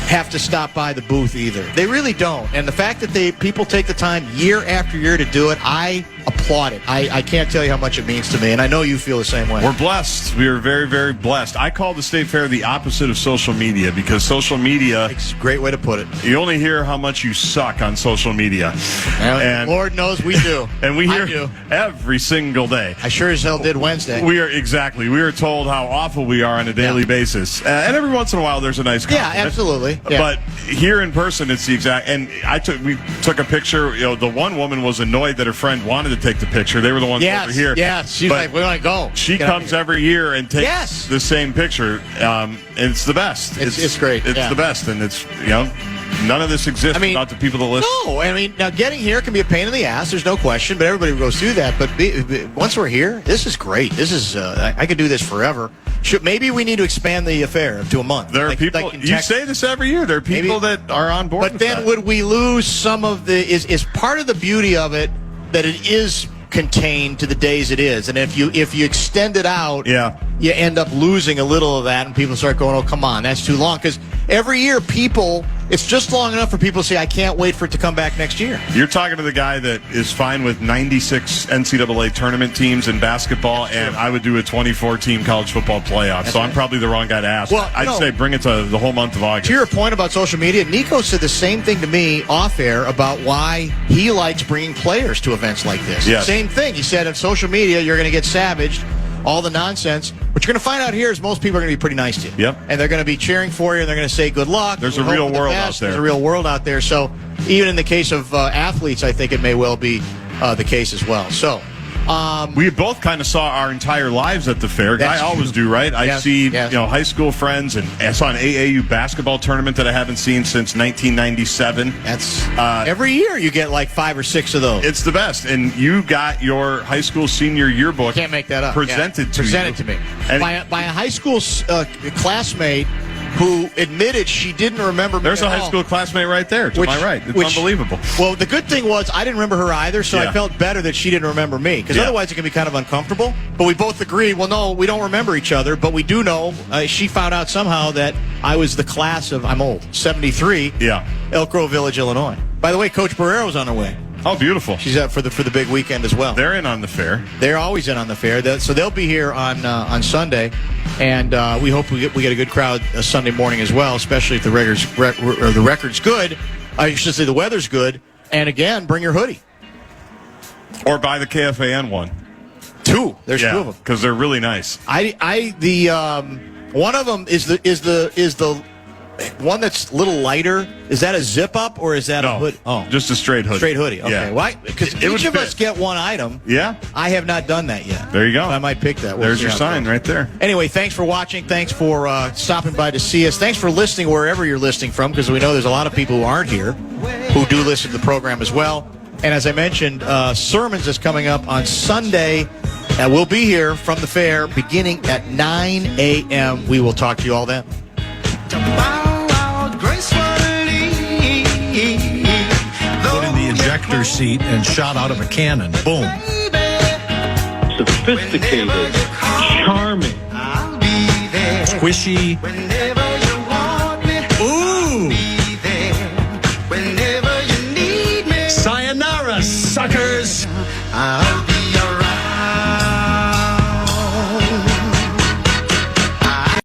C: have to stop by the booth either. They really don't. And the fact that people take the time year after year to do it, I applaud it. I can't tell you how much it means to me, and I know you feel the same way.
E: We're blessed. We are very, very blessed. I call the State Fair the opposite of social media because social media...
C: It's a great way to put it.
E: You only hear how much you suck on social media.
C: And Lord knows we do.
E: And we hear every single day.
C: I sure as hell did Wednesday.
E: We are told how awful we are on a daily basis. And every once in a while there's a nice compliment.
C: Yeah, absolutely. Yeah.
E: But here in person, it's the exact. And we took a picture. The one woman was annoyed that her friend wanted to take the picture. They were the ones over here.
C: Yes, she's like, we want to go.
E: She comes every year and takes the same picture. And it's the best.
C: It's great.
E: It's the best, and it's none of this exists without the people that listen.
C: No, now getting here can be a pain in the ass. There's no question, but everybody goes through that. But once we're here, this is great. This is I could do this forever. Maybe we need to expand the affair to a month.
E: There are people. You say this every year. There are people that are on board.
C: But then would we lose some of the? Is part of the beauty of it that it is contained to the days it is, and if you extend it out, you end up losing a little of that, and people start going, "Oh, come on, that's too long." Because every year, it's just long enough for people to say, "I can't wait for it to come back next year."
E: You're talking to the guy that is fine with 96 NCAA tournament teams in basketball, and I would do a 24-team college football playoff. So I'm probably the wrong guy to ask.
C: Well,
E: I'd say bring it to the whole month of August.
C: To your point about social media, Nico said the same thing to me off air about why he likes bringing players to events like this.
E: Yes.
C: Same thing. He said on social media, you're going to get savaged, all the nonsense. What you're going to find out here is most people are going to be pretty nice to you.
E: Yep.
C: And they're going to be cheering for you, and they're going to say good luck.
E: There's a real world out there.
C: There's a real world out there. So even in the case of athletes, I think it may well be the case as well. So
E: we both kind of saw our entire lives at the fair. I always do, right? I see high school friends, and I saw an AAU basketball tournament that I haven't seen since 1997.
C: That's every year you get like 5 or 6 of those.
E: It's the best, and you got your high school senior yearbook.
C: Can't make that up.
E: Presented to
C: me by a high school classmate who admitted she didn't remember me.
E: There's a high school classmate right there, to my right. It's unbelievable.
C: Well, the good thing was I didn't remember her either, so I felt better that she didn't remember me, because otherwise it can be kind of uncomfortable. But we both agreed, well, no, we don't remember each other, but we do know she found out somehow that I was the class of, I'm old, 73, Elk Grove Village, Illinois. By the way, Coach Barreiro's on her way.
E: Oh, beautiful.
C: She's out for the big weekend as well.
E: They're in on the fair.
C: They're always in on the fair. So they'll be here on Sunday, and we hope we get a good crowd Sunday morning as well, especially if the record's good. I should say the weather's good. And again, bring your hoodie.
E: Or buy the KFAN one.
C: 2. There's 2 of them
E: because they're really nice.
C: One of them is the one that's a little lighter. Is that a zip up or is that a hood? Oh,
E: just a straight hoodie.
C: Straight hoodie. Okay.
E: Yeah.
C: Why? Because each of us get one item.
E: Yeah.
C: I have not done that yet.
E: There you go.
C: So I might pick that.
E: There's your sign right there.
C: Anyway, thanks for watching. Thanks for stopping by to see us. Thanks for listening wherever you're listening from, because we know there's a lot of people who aren't here who do listen to the program as well. And as I mentioned, Sermons is coming up on Sunday. And we'll be here from the fair beginning at 9 a.m. We will talk to you all then.
I: Put in the ejector seat and shot out of a cannon. Boom.
J: Sophisticated, charming,
I: squishy,